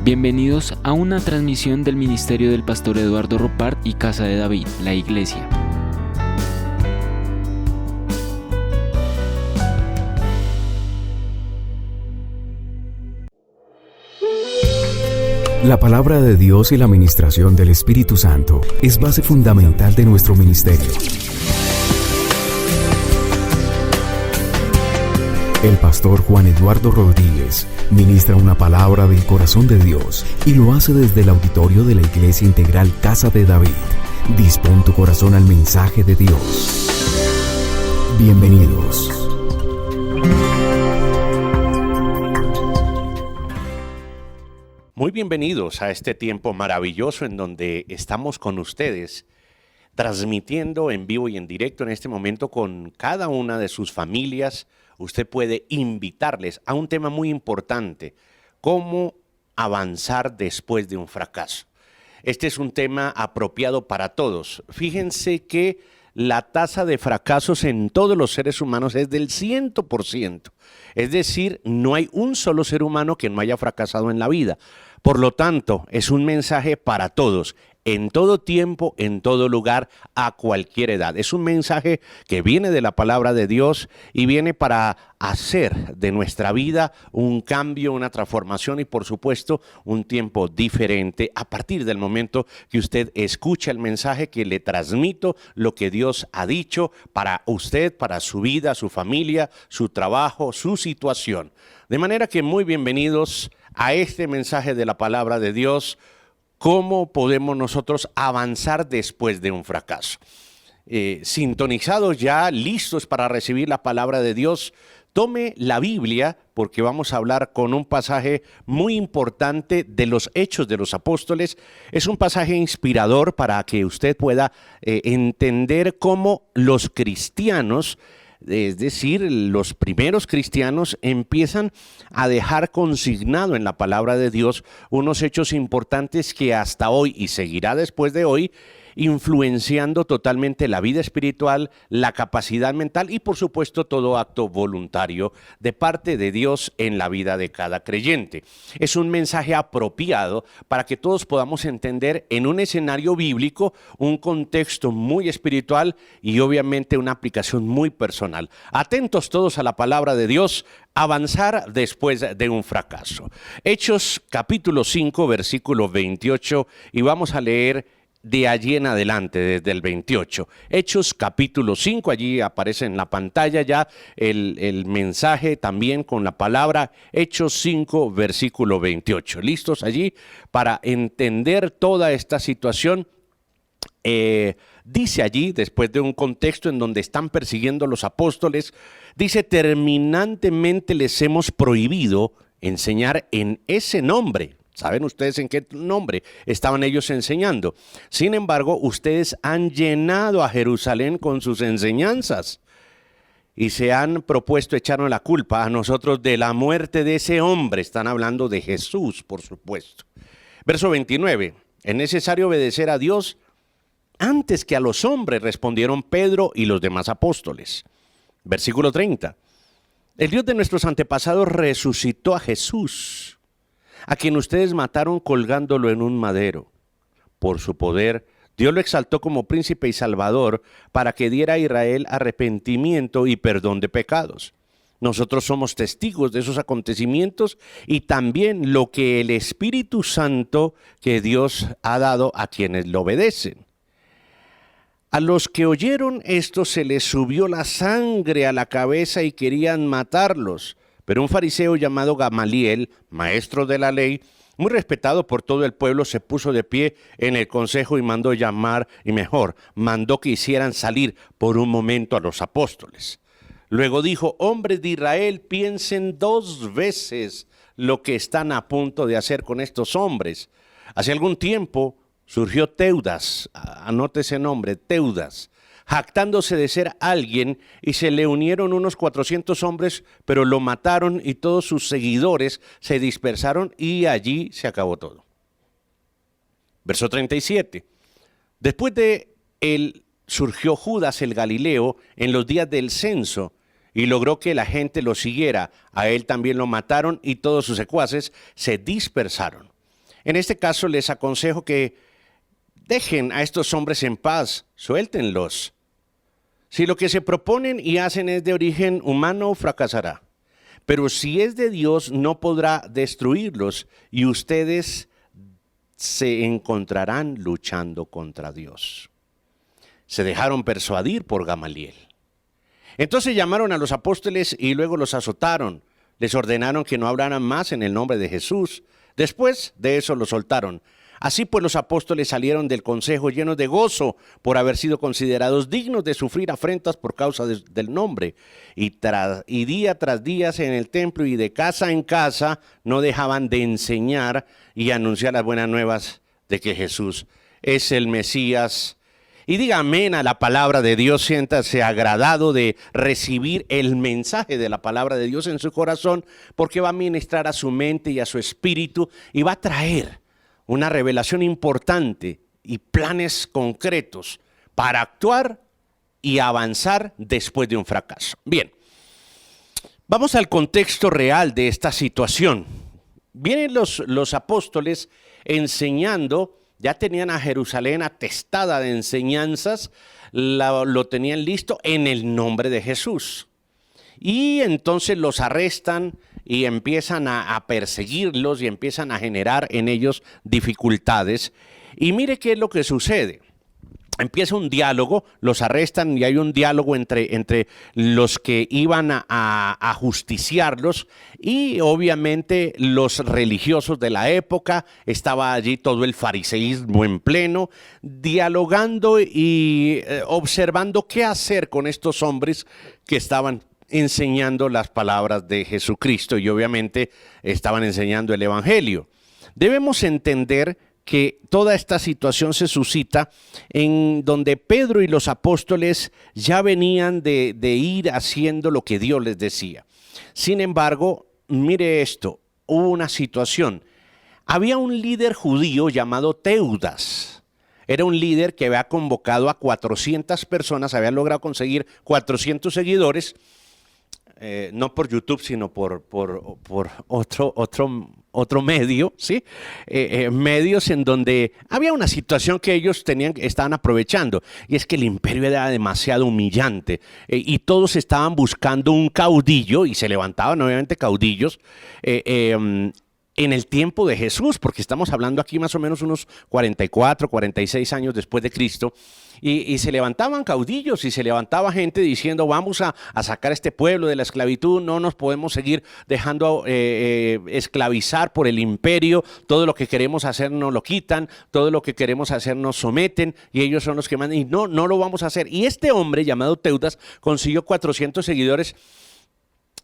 Bienvenidos a una transmisión del Ministerio del Pastor Eduardo Ropart y Casa de David, la Iglesia. La palabra de Dios y la ministración del Espíritu Santo es base fundamental de nuestro ministerio. El pastor Juan Eduardo Rodríguez ministra una palabra del corazón de Dios y lo hace desde el auditorio de la Iglesia Integral Casa de David. Dispón tu corazón al mensaje de Dios. Bienvenidos. Muy bienvenidos a este tiempo maravilloso en donde estamos con ustedes, transmitiendo en vivo y en directo en este momento con cada una de sus familias. Usted puede invitarles a un tema muy importante: cómo avanzar después de un fracaso. Este es un tema apropiado para todos. Fíjense que la tasa de fracasos en todos los seres humanos es del 100%. Es decir, no hay un solo ser humano que no haya fracasado en la vida. Por lo tanto, es un mensaje para todos, en todo tiempo, en todo lugar, a cualquier edad. Es un mensaje que viene de la palabra de Dios y viene para hacer de nuestra vida un cambio, una transformación y, por supuesto, un tiempo diferente a partir del momento que usted escucha el mensaje que le transmito, lo que Dios ha dicho para usted, para su vida, su familia, su trabajo, su situación. De manera que muy bienvenidos a este mensaje de la palabra de Dios. ¿Cómo podemos nosotros avanzar después de un fracaso? Sintonizados ya, listos para recibir la palabra de Dios, tome la Biblia porque vamos a hablar con un pasaje muy importante de los Hechos de los Apóstoles. Es un pasaje inspirador para que usted pueda entender cómo los cristianos, es decir, los primeros cristianos, empiezan a dejar consignado en la palabra de Dios unos hechos importantes que hasta hoy y seguirá después de hoy influenciando totalmente la vida espiritual, la capacidad mental y por supuesto todo acto voluntario de parte de Dios en la vida de cada creyente. Es un mensaje apropiado para que todos podamos entender en un escenario bíblico un contexto muy espiritual y obviamente una aplicación muy personal. Atentos todos a la palabra de Dios, avanzar después de un fracaso. Hechos capítulo 5 versículo 28 y vamos a leer de allí en adelante, desde el 28. Hechos capítulo 5, allí aparece en la pantalla ya el mensaje también con la palabra Hechos 5, versículo 28. ¿Listos allí para entender toda esta situación? Dice allí, después de un contexto en donde están persiguiendo a los apóstoles, dice: terminantemente les hemos prohibido enseñar en ese nombre. ¿Saben ustedes en qué nombre estaban ellos enseñando? Sin embargo, ustedes han llenado a Jerusalén con sus enseñanzas y se han propuesto echarnos la culpa a nosotros de la muerte de ese hombre. Están hablando de Jesús, por supuesto. Verso 29. Es necesario obedecer a Dios antes que a los hombres, respondieron Pedro y los demás apóstoles. Versículo 30. El Dios de nuestros antepasados resucitó a Jesús, a quien ustedes mataron colgándolo en un madero. Por su poder, Dios lo exaltó como príncipe y salvador para que diera a Israel arrepentimiento y perdón de pecados. Nosotros somos testigos de esos acontecimientos y también lo que el Espíritu Santo que Dios ha dado a quienes lo obedecen. A los que oyeron esto se les subió la sangre a la cabeza y querían matarlos. Pero un fariseo llamado Gamaliel, maestro de la ley, muy respetado por todo el pueblo, se puso de pie en el consejo y mandó que hicieran salir por un momento a los apóstoles. Luego dijo: hombres de Israel, piensen 2 veces lo que están a punto de hacer con estos hombres. Hace algún tiempo surgió Teudas, anote ese nombre, Teudas, jactándose de ser alguien, y se le unieron unos 400 hombres, pero lo mataron y todos sus seguidores se dispersaron y allí se acabó todo. Verso 37. Después de él surgió Judas el Galileo en los días del censo y logró que la gente lo siguiera. A él también lo mataron y todos sus secuaces se dispersaron. En este caso les aconsejo que dejen a estos hombres en paz, suéltenlos. Si lo que se proponen y hacen es de origen humano, fracasará. Pero si es de Dios, no podrá destruirlos y ustedes se encontrarán luchando contra Dios. Se dejaron persuadir por Gamaliel. Entonces llamaron a los apóstoles y luego los azotaron. Les ordenaron que no hablaran más en el nombre de Jesús. Después de eso los soltaron. Así pues los apóstoles salieron del consejo llenos de gozo por haber sido considerados dignos de sufrir afrentas por causa del nombre. Y día tras día en el templo y de casa en casa no dejaban de enseñar y anunciar las buenas nuevas de que Jesús es el Mesías. Y diga amén a la palabra de Dios, siéntase agradado de recibir el mensaje de la palabra de Dios en su corazón, porque va a ministrar a su mente y a su espíritu y va a traer una revelación importante y planes concretos para actuar y avanzar después de un fracaso. Bien, vamos al contexto real de esta situación. Vienen los apóstoles enseñando. Ya tenían a Jerusalén atestada de enseñanzas, lo tenían listo en el nombre de Jesús. Y entonces los arrestan y empiezan a perseguirlos y empiezan a generar en ellos dificultades. Y mire qué es lo que sucede. Empieza un diálogo, los arrestan y hay un diálogo entre los que iban a justiciarlos y obviamente los religiosos de la época. Estaba allí todo el fariseísmo en pleno, dialogando y observando qué hacer con estos hombres que estaban enseñando las palabras de Jesucristo y obviamente estaban enseñando el evangelio. Debemos entender que toda esta situación se suscita en donde Pedro y los apóstoles ya venían de ir haciendo lo que Dios les decía. Sin embargo, mire esto, hubo una situación. Había un líder judío llamado Teudas. Era un líder que había convocado a 400 personas, había logrado conseguir 400 seguidores, no por YouTube, sino por otro medio, ¿sí? Medios en donde había una situación que ellos estaban aprovechando, y es que el imperio era demasiado humillante, y todos estaban buscando un caudillo, y se levantaban obviamente caudillos, en el tiempo de Jesús, porque estamos hablando aquí más o menos unos 44, 46 años después de Cristo, y se levantaban caudillos y se levantaba gente diciendo vamos a sacar a este pueblo de la esclavitud, no nos podemos seguir dejando esclavizar por el imperio, todo lo que queremos hacer nos lo quitan, todo lo que queremos hacer nos someten y ellos son los que mandan y no lo vamos a hacer. Y este hombre llamado Teudas consiguió 400 seguidores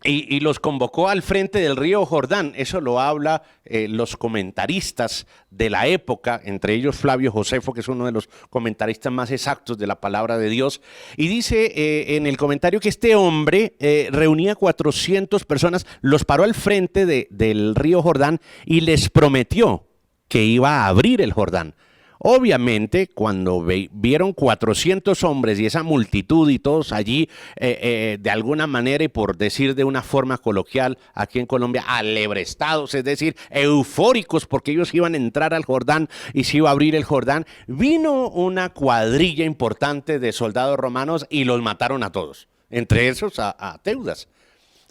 y los convocó al frente del río Jordán. Eso lo habla los comentaristas de la época, entre ellos Flavio Josefo, que es uno de los comentaristas más exactos de la palabra de Dios. Y dice en el comentario que este hombre reunía 400 personas, los paró al frente del río Jordán y les prometió que iba a abrir el Jordán. Obviamente, cuando vieron 400 hombres y esa multitud y todos allí, de alguna manera y por decir de una forma coloquial aquí en Colombia, alebrestados, es decir, eufóricos porque ellos iban a entrar al Jordán y se iba a abrir el Jordán, vino una cuadrilla importante de soldados romanos y los mataron a todos, entre esos a Teudas.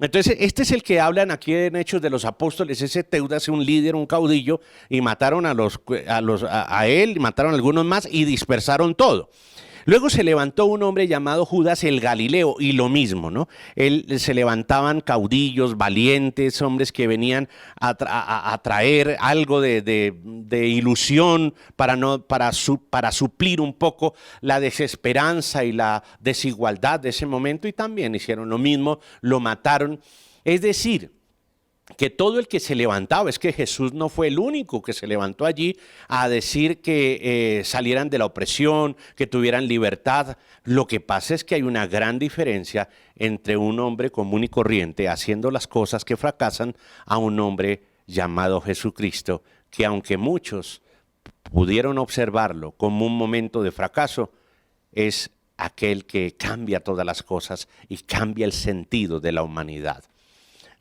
Entonces, este es el que hablan aquí en Hechos de los Apóstoles. Ese Teudas, un líder, un caudillo, y mataron a él, mataron a algunos más y dispersaron todo. Luego se levantó un hombre llamado Judas el Galileo y lo mismo, ¿no? Se levantaban caudillos, valientes, hombres que venían a traer algo de ilusión para suplir un poco la desesperanza y la desigualdad de ese momento, y también hicieron lo mismo, lo mataron. Es decir, que todo el que se levantaba, es que Jesús no fue el único que se levantó allí a decir que salieran de la opresión, que tuvieran libertad. Lo que pasa es que hay una gran diferencia entre un hombre común y corriente haciendo las cosas que fracasan a un hombre llamado Jesucristo, que aunque muchos pudieron observarlo como un momento de fracaso, es aquel que cambia todas las cosas y cambia el sentido de la humanidad.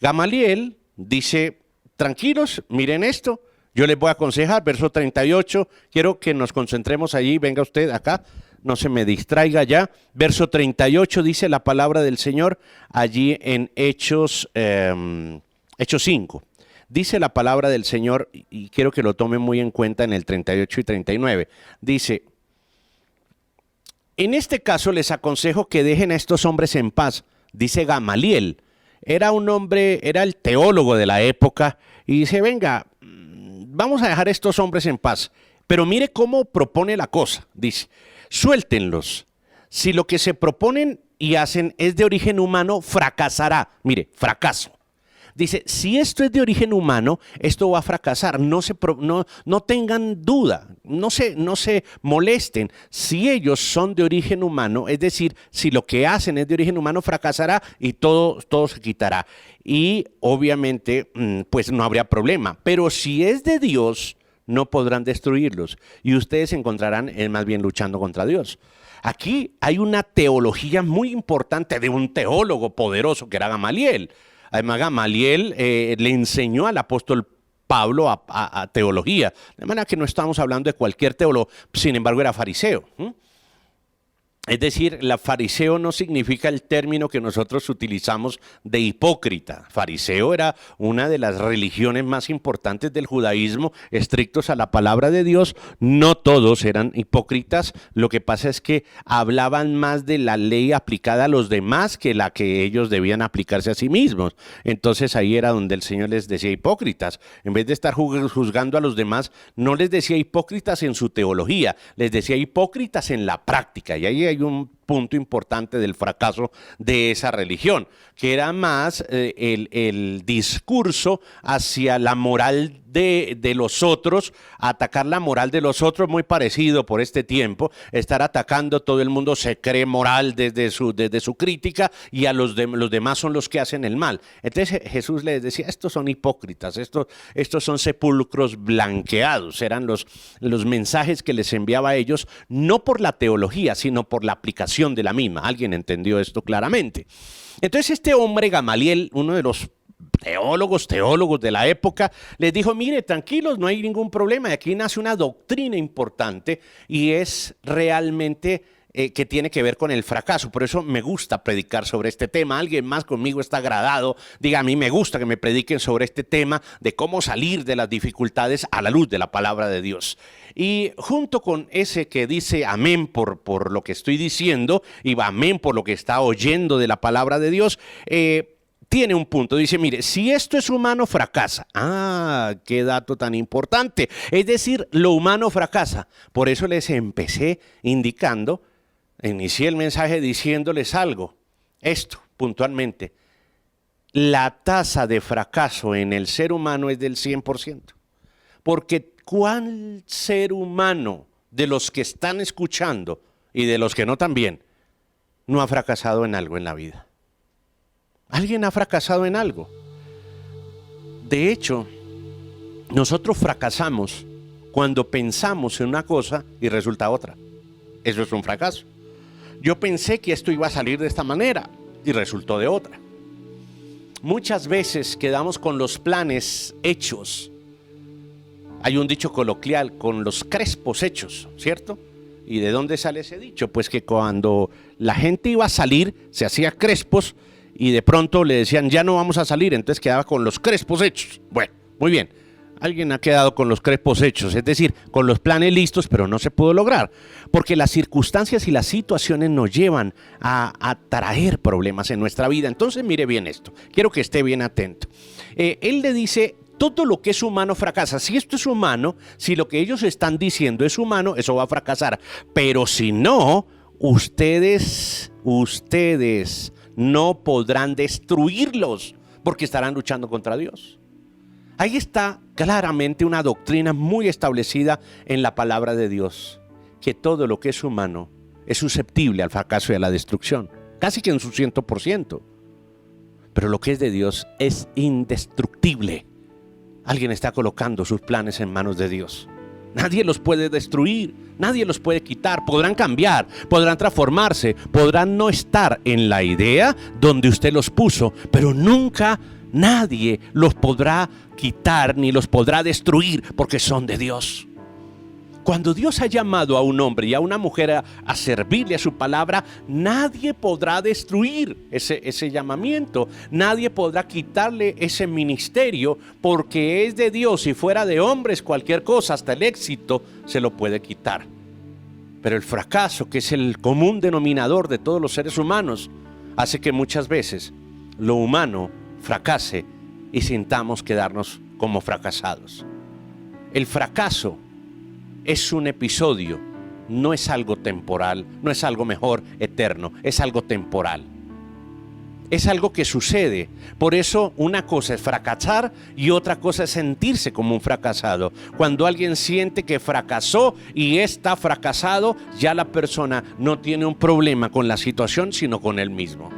Gamaliel dice, tranquilos, miren esto, Yo les voy a aconsejar, verso 38, quiero que nos concentremos allí, venga usted acá, no se me distraiga ya. Verso 38 dice la palabra del Señor allí en Hechos 5. Dice la palabra del Señor, y quiero que lo tomen muy en cuenta en el 38 y 39. Dice: en este caso les aconsejo que dejen a estos hombres en paz. Dice Gamaliel, era un hombre, era el teólogo de la época, y dice, venga, vamos a dejar a estos hombres en paz. Pero mire cómo propone la cosa. Dice, suéltenlos. Si lo que se proponen y hacen es de origen humano, fracasará. Mire, fracaso. Dice, si esto es de origen humano, esto va a fracasar. No tengan duda, no se molesten. Si ellos son de origen humano, es decir, si lo que hacen es de origen humano, fracasará y todo se quitará. Y obviamente, pues no habría problema. Pero si es de Dios, no podrán destruirlos. Y ustedes se encontrarán más bien luchando contra Dios. Aquí hay una teología muy importante de un teólogo poderoso que era Gamaliel. Además, Gamaliel le enseñó al apóstol Pablo a teología. De manera que no estamos hablando de cualquier teólogo, sin embargo era fariseo. Es decir, la fariseo no significa el término que nosotros utilizamos de hipócrita. Fariseo era una de las religiones más importantes del judaísmo, estrictos a la palabra de Dios. No todos eran hipócritas, lo que pasa es que hablaban más de la ley aplicada a los demás que la que ellos debían aplicarse a sí mismos. Entonces ahí era donde el Señor les decía hipócritas. En vez de estar juzgando a los demás, no les decía hipócritas en su teología, les decía hipócritas en la práctica. Y ahí hay un punto importante del fracaso de esa religión, que era más el discurso hacia la moral de los otros, atacar la moral de los otros, muy parecido por este tiempo, estar atacando, todo el mundo se cree moral desde su crítica y a los demás son los que hacen el mal. Entonces Jesús les decía, estos son hipócritas, estos son sepulcros blanqueados, eran los mensajes que les enviaba a ellos, no por la teología, sino por la aplicación de la misma. Alguien entendió esto claramente. Entonces este hombre Gamaliel, uno de los teólogos de la época, les dijo, mire, tranquilos, no hay ningún problema, aquí nace una doctrina importante y es realmente que tiene que ver con el fracaso. Por eso me gusta predicar sobre este tema. Alguien más conmigo está agradado, diga, a mí me gusta que me prediquen sobre este tema de cómo salir de las dificultades a la luz de la palabra de Dios. Y junto con ese que dice amén por lo que estoy diciendo y amén por lo que está oyendo de la palabra de Dios, tiene un punto, dice, mire, si esto es humano, fracasa. Ah, qué dato tan importante. Es decir, lo humano fracasa. Por eso les empecé indicando, inicié el mensaje diciéndoles algo. Esto, puntualmente, la tasa de fracaso en el ser humano es del 100%. Porque ¿cuál ser humano de los que están escuchando y de los que no también no ha fracasado en algo en la vida? ¿Alguien ha fracasado en algo? De hecho, nosotros fracasamos cuando pensamos en una cosa y resulta otra. Eso es un fracaso. Yo pensé que esto iba a salir de esta manera y resultó de otra. Muchas veces quedamos con los planes hechos. Hay un dicho coloquial, con los crespos hechos, ¿cierto? ¿Y de dónde sale ese dicho? Pues que cuando la gente iba a salir, se hacía crespos y de pronto le decían, ya no vamos a salir, entonces quedaba con los crespos hechos. Bueno, muy bien. Alguien ha quedado con los crespos hechos, es decir, con los planes listos, pero no se pudo lograr, porque las circunstancias y las situaciones nos llevan a traer problemas en nuestra vida. Entonces, mire bien esto, quiero que esté bien atento. Él le dice, todo lo que es humano fracasa. Si esto es humano, si lo que ellos están diciendo es humano, eso va a fracasar. Pero si no, ustedes no podrán destruirlos, porque estarán luchando contra Dios. Ahí está claramente una doctrina muy establecida en la palabra de Dios, que todo lo que es humano es susceptible al fracaso y a la destrucción, casi que en su 100%. Pero lo que es de Dios es indestructible. Alguien está colocando sus planes en manos de Dios. Nadie los puede destruir, nadie los puede quitar. Podrán cambiar, podrán transformarse, podrán no estar en la idea donde usted los puso, pero nunca nadie los podrá quitar ni los podrá destruir porque son de Dios. Cuando Dios ha llamado a un hombre y a una mujer a servirle a su palabra, nadie podrá destruir ese llamamiento. Nadie podrá quitarle ese ministerio porque es de Dios. Si fuera de hombres, cualquier cosa, hasta el éxito, se lo puede quitar. Pero el fracaso, que es el común denominador de todos los seres humanos, hace que muchas veces lo humano fracase y sintamos quedarnos como fracasados. El fracaso es un episodio, no es algo temporal, no es algo mejor eterno, es algo temporal. Es algo que sucede. Por eso una cosa es fracasar y otra cosa es sentirse como un fracasado. Cuando alguien siente que fracasó y está fracasado, ya la persona no tiene un problema con la situación, sino con él mismo.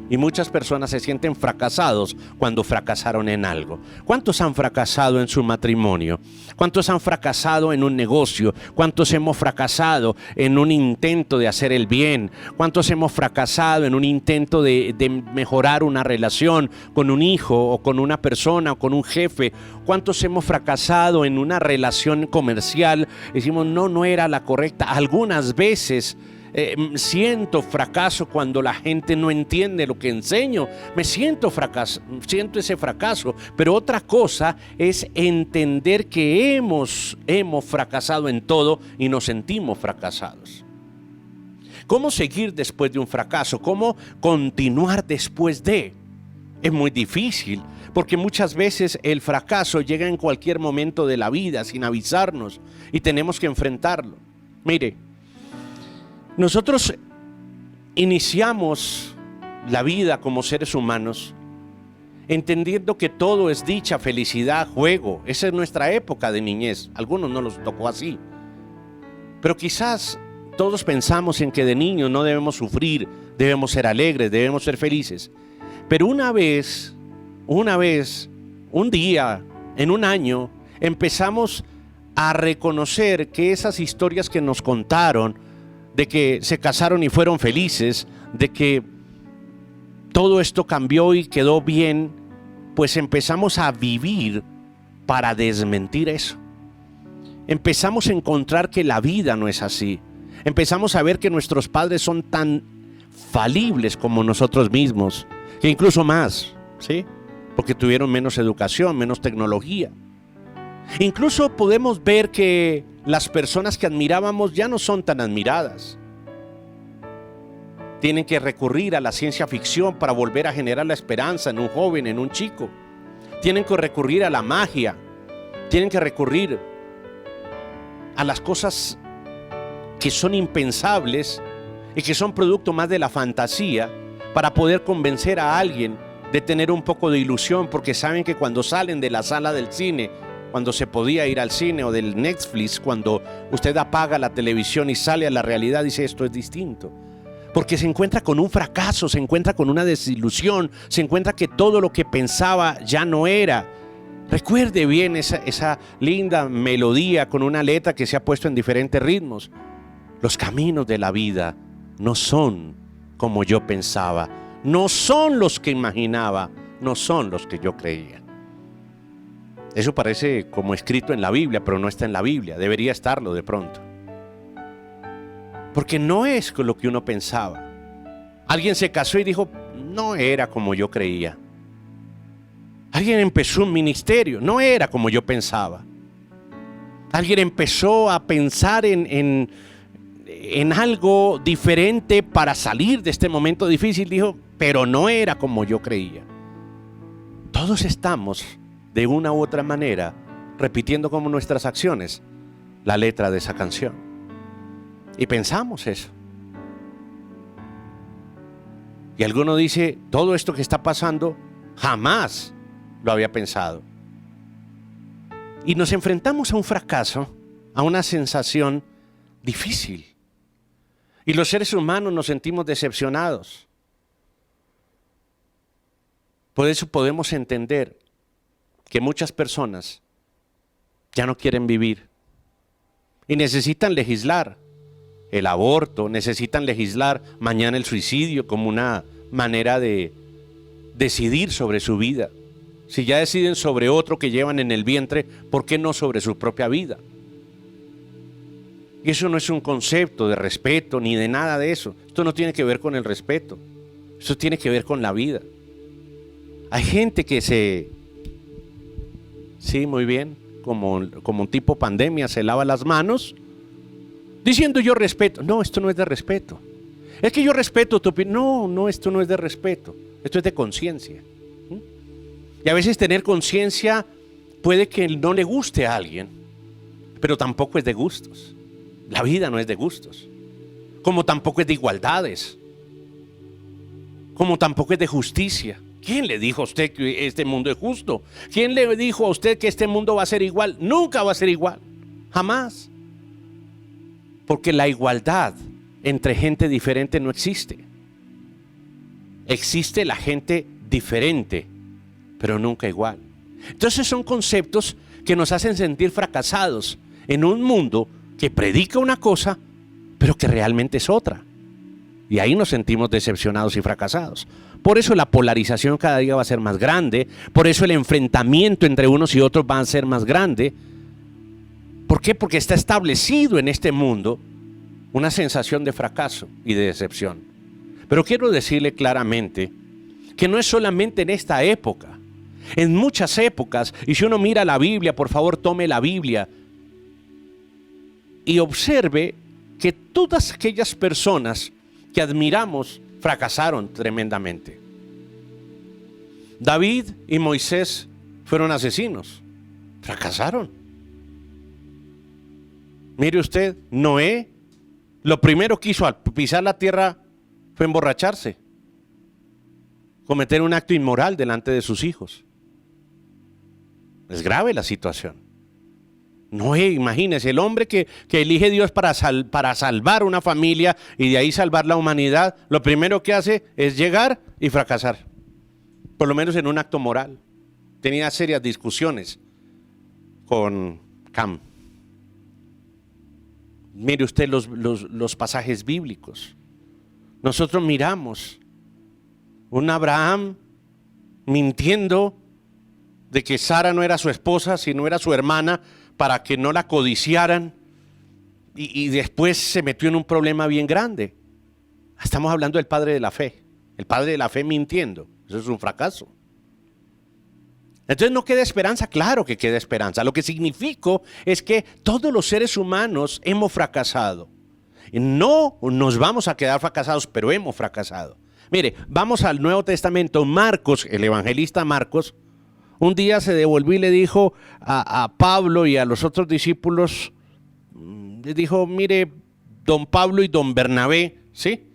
Y muchas personas se sienten fracasados cuando fracasaron en algo. ¿Cuántos han fracasado en su matrimonio? ¿Cuántos han fracasado en un negocio? ¿Cuántos hemos fracasado en un intento de hacer el bien? ¿Cuántos hemos fracasado en un intento de mejorar una relación con un hijo o con una persona o con un jefe? ¿Cuántos hemos fracasado en una relación comercial? Decimos, no era la correcta. Algunas veces siento fracaso cuando la gente no entiende lo que enseño. Siento ese fracaso. Pero otra cosa es entender que hemos fracasado en todo y nos sentimos fracasados. ¿Cómo seguir después de un fracaso? ¿Cómo continuar después de? Es muy difícil, porque muchas veces el fracaso llega en cualquier momento de la vida sin avisarnos y tenemos que enfrentarlo. Mire, nosotros iniciamos la vida como seres humanos entendiendo que todo es dicha, felicidad, juego. Esa es nuestra época de niñez. Algunos no los tocó así. Pero quizás todos pensamos en que de niños no debemos sufrir, debemos ser alegres, debemos ser felices. Pero una vez, un día, en un año, empezamos a reconocer que esas historias que nos contaron, de que se casaron y fueron felices, de que todo esto cambió y quedó bien, pues empezamos a vivir para desmentir eso. Empezamos a encontrar que la vida no es así. Empezamos a ver que nuestros padres son tan falibles como nosotros mismos, que incluso más, ¿sí? Porque tuvieron menos educación, menos tecnología. Incluso podemos ver que las personas que admirábamos ya no son tan admiradas. Tienen que recurrir a la ciencia ficción para volver a generar la esperanza en un joven, en un chico. Tienen que recurrir a la magia. Tienen que recurrir a las cosas que son impensables y que son producto más de la fantasía para poder convencer a alguien de tener un poco de ilusión, porque saben que cuando salen de la sala del cine, cuando se podía ir al cine, o del Netflix, cuando usted apaga la televisión y sale a la realidad, dice esto es distinto. Porque se encuentra con un fracaso, se encuentra con una desilusión, se encuentra que todo lo que pensaba ya no era. Recuerde bien esa linda melodía con una letra que se ha puesto en diferentes ritmos. Los caminos de la vida no son como yo pensaba, no son los que imaginaba, no son los que yo creía. Eso parece como escrito en la Biblia, pero no está en la Biblia. Debería estarlo de pronto. Porque no es con lo que uno pensaba. Alguien se casó y dijo, no era como yo creía. Alguien empezó un ministerio, no era como yo pensaba. Alguien empezó a pensar en algo diferente para salir de este momento difícil. Dijo, pero no era como yo creía. Todos estamos de una u otra manera repitiendo como nuestras acciones la letra de esa canción. Y pensamos eso. Y alguno dice, todo esto que está pasando jamás lo había pensado. Y nos enfrentamos a un fracaso, a una sensación difícil. Y los seres humanos nos sentimos decepcionados. Por eso podemos entender que muchas personas ya no quieren vivir y necesitan legislar el aborto, necesitan legislar mañana el suicidio como una manera de decidir sobre su vida. Si ya deciden sobre otro que llevan en el vientre, ¿por qué no sobre su propia vida? Y eso no es un concepto de respeto ni de nada de eso. Esto no tiene que ver con el respeto. Esto tiene que ver con la vida. Hay gente que sí, muy bien, como un tipo pandemia, se lava las manos diciendo yo respeto. No, esto no es de respeto. Es que yo respeto tu opinión. No, esto no es de respeto. Esto es de conciencia. Y a veces tener conciencia puede que no le guste a alguien, pero tampoco es de gustos. La vida no es de gustos. Como tampoco es de igualdades. Como tampoco es de justicia. ¿Quién le dijo a usted que este mundo es justo? ¿Quién le dijo a usted que este mundo va a ser igual? Nunca va a ser igual. Jamás. Porque la igualdad entre gente diferente no existe. Existe la gente diferente, pero nunca igual. Entonces son conceptos que nos hacen sentir fracasados en un mundo que predica una cosa, pero que realmente es otra. Y ahí nos sentimos decepcionados y fracasados. Por eso la polarización cada día va a ser más grande. Por eso el enfrentamiento entre unos y otros va a ser más grande. ¿Por qué? Porque está establecido en este mundo una sensación de fracaso y de decepción. Pero quiero decirle claramente que no es solamente en esta época. En muchas épocas, y si uno mira la Biblia, por favor tome la Biblia y observe que todas aquellas personas que admiramos fracasaron tremendamente. David y Moisés fueron asesinos, fracasaron. Mire usted, Noé, lo primero que hizo al pisar la tierra fue emborracharse, cometer un acto inmoral delante de sus hijos. Es grave la situación. Noé, imagínese, el hombre que elige Dios para salvar una familia y de ahí salvar la humanidad, lo primero que hace es llegar y fracasar, por lo menos en un acto moral. Tenía serias discusiones con Cam. Mire usted los pasajes bíblicos. Nosotros miramos un Abraham mintiendo de que Sara no era su esposa, sino era su hermana, para que no la codiciaran, y después se metió en un problema bien grande. Estamos hablando del padre de la fe. El padre de la fe mintiendo. Eso es un fracaso. Entonces no queda esperanza. Claro que queda esperanza. Lo que significa es que todos los seres humanos hemos fracasado. No nos vamos a quedar fracasados, pero hemos fracasado. Mire, vamos al Nuevo Testamento. Marcos, el evangelista Marcos, un día se devolvió y le dijo a Pablo y a los otros discípulos, le dijo, mire, don Pablo y don Bernabé, ¿sí?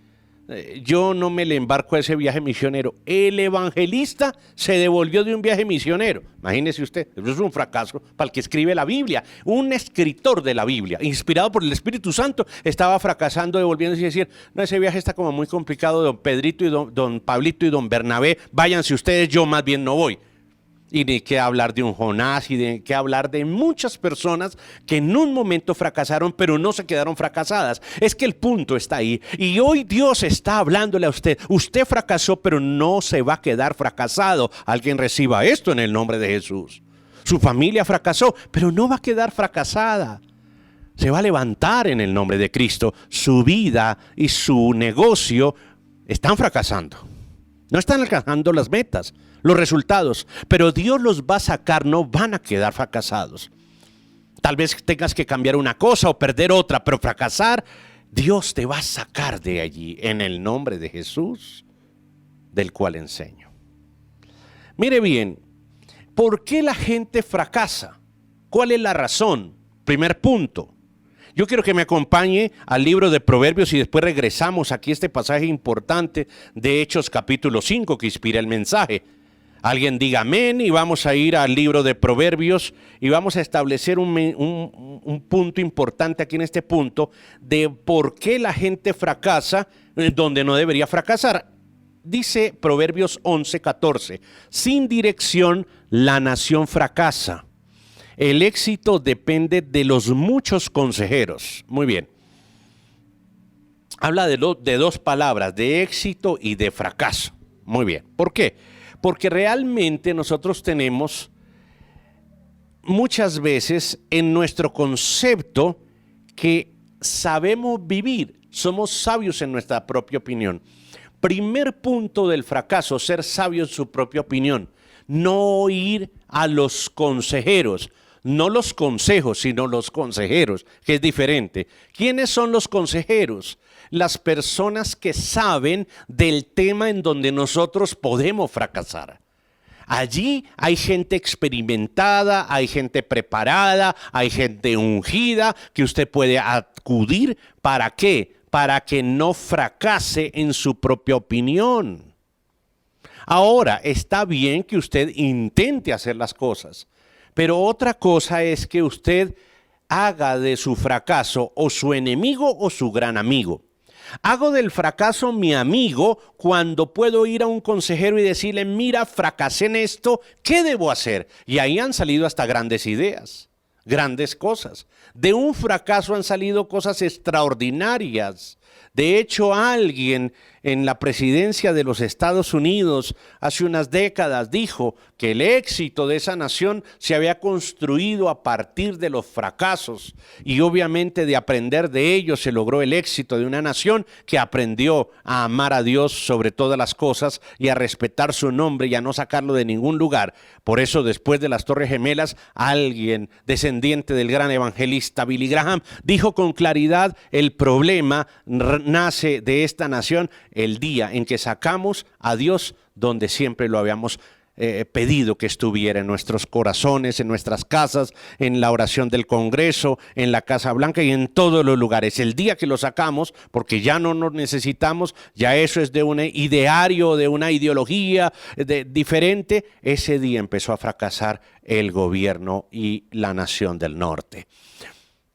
Yo no me le embarco a ese viaje misionero. El evangelista se devolvió de un viaje misionero. Imagínese usted, eso es un fracaso para el que escribe la Biblia. Un escritor de la Biblia, inspirado por el Espíritu Santo, estaba fracasando, devolviéndose y decir, no, ese viaje está como muy complicado, don Pedrito y don Pablito y don Bernabé, váyanse ustedes, yo más bien no voy. Y de qué hablar de un Jonás y de qué hablar de muchas personas que en un momento fracasaron, pero no se quedaron fracasadas. Es que el punto está ahí. Y hoy Dios está hablándole a usted. Usted fracasó, pero no se va a quedar fracasado. Alguien reciba esto en el nombre de Jesús. Su familia fracasó, pero no va a quedar fracasada. Se va a levantar en el nombre de Cristo. Su vida y su negocio están fracasando. No están alcanzando las metas, los resultados, pero Dios los va a sacar, no van a quedar fracasados. Tal vez tengas que cambiar una cosa o perder otra, pero fracasar, Dios te va a sacar de allí en el nombre de Jesús, del cual enseño. Mire bien, ¿por qué la gente fracasa? ¿Cuál es la razón? Primer punto. Yo quiero que me acompañe al libro de Proverbios y después regresamos aquí a este pasaje importante de Hechos capítulo 5 que inspira el mensaje. Alguien diga amén y vamos a ir al libro de Proverbios y vamos a establecer un punto importante aquí en este punto de por qué la gente fracasa donde no debería fracasar. Dice Proverbios 11:14, sin dirección la nación fracasa. El éxito depende de los muchos consejeros. Muy bien. Habla de dos palabras, de éxito y de fracaso. Muy bien. ¿Por qué? Porque realmente nosotros tenemos muchas veces en nuestro concepto que sabemos vivir, somos sabios en nuestra propia opinión. Primer punto del fracaso, ser sabio en su propia opinión. No ir a los consejeros, no los consejos, sino los consejeros, que es diferente. ¿Quiénes son los consejeros? Las personas que saben del tema en donde nosotros podemos fracasar. Allí hay gente experimentada, hay gente preparada, hay gente ungida que usted puede acudir. ¿Para qué? Para que no fracase en su propia opinión. Ahora, está bien que usted intente hacer las cosas, pero otra cosa es que usted haga de su fracaso o su enemigo o su gran amigo. Hago del fracaso mi amigo cuando puedo ir a un consejero y decirle, mira, fracasé en esto, ¿qué debo hacer? Y ahí han salido hasta grandes ideas, grandes cosas. De un fracaso han salido cosas extraordinarias. De hecho, alguien en la presidencia de los Estados Unidos hace unas décadas dijo que el éxito de esa nación se había construido a partir de los fracasos y obviamente de aprender de ellos se logró el éxito de una nación que aprendió a amar a Dios sobre todas las cosas y a respetar su nombre y a no sacarlo de ningún lugar. Por eso después de las Torres Gemelas, alguien descendiente del gran evangelista Billy Graham dijo con claridad, el problema nace de esta nación el día en que sacamos a Dios donde siempre lo habíamos pedido que estuviera, en nuestros corazones, en nuestras casas, en la oración del Congreso, en la Casa Blanca y en todos los lugares. El día que lo sacamos, porque ya no nos necesitamos, ya eso es de un ideario, de una ideología diferente, ese día empezó a fracasar el gobierno y la nación del norte.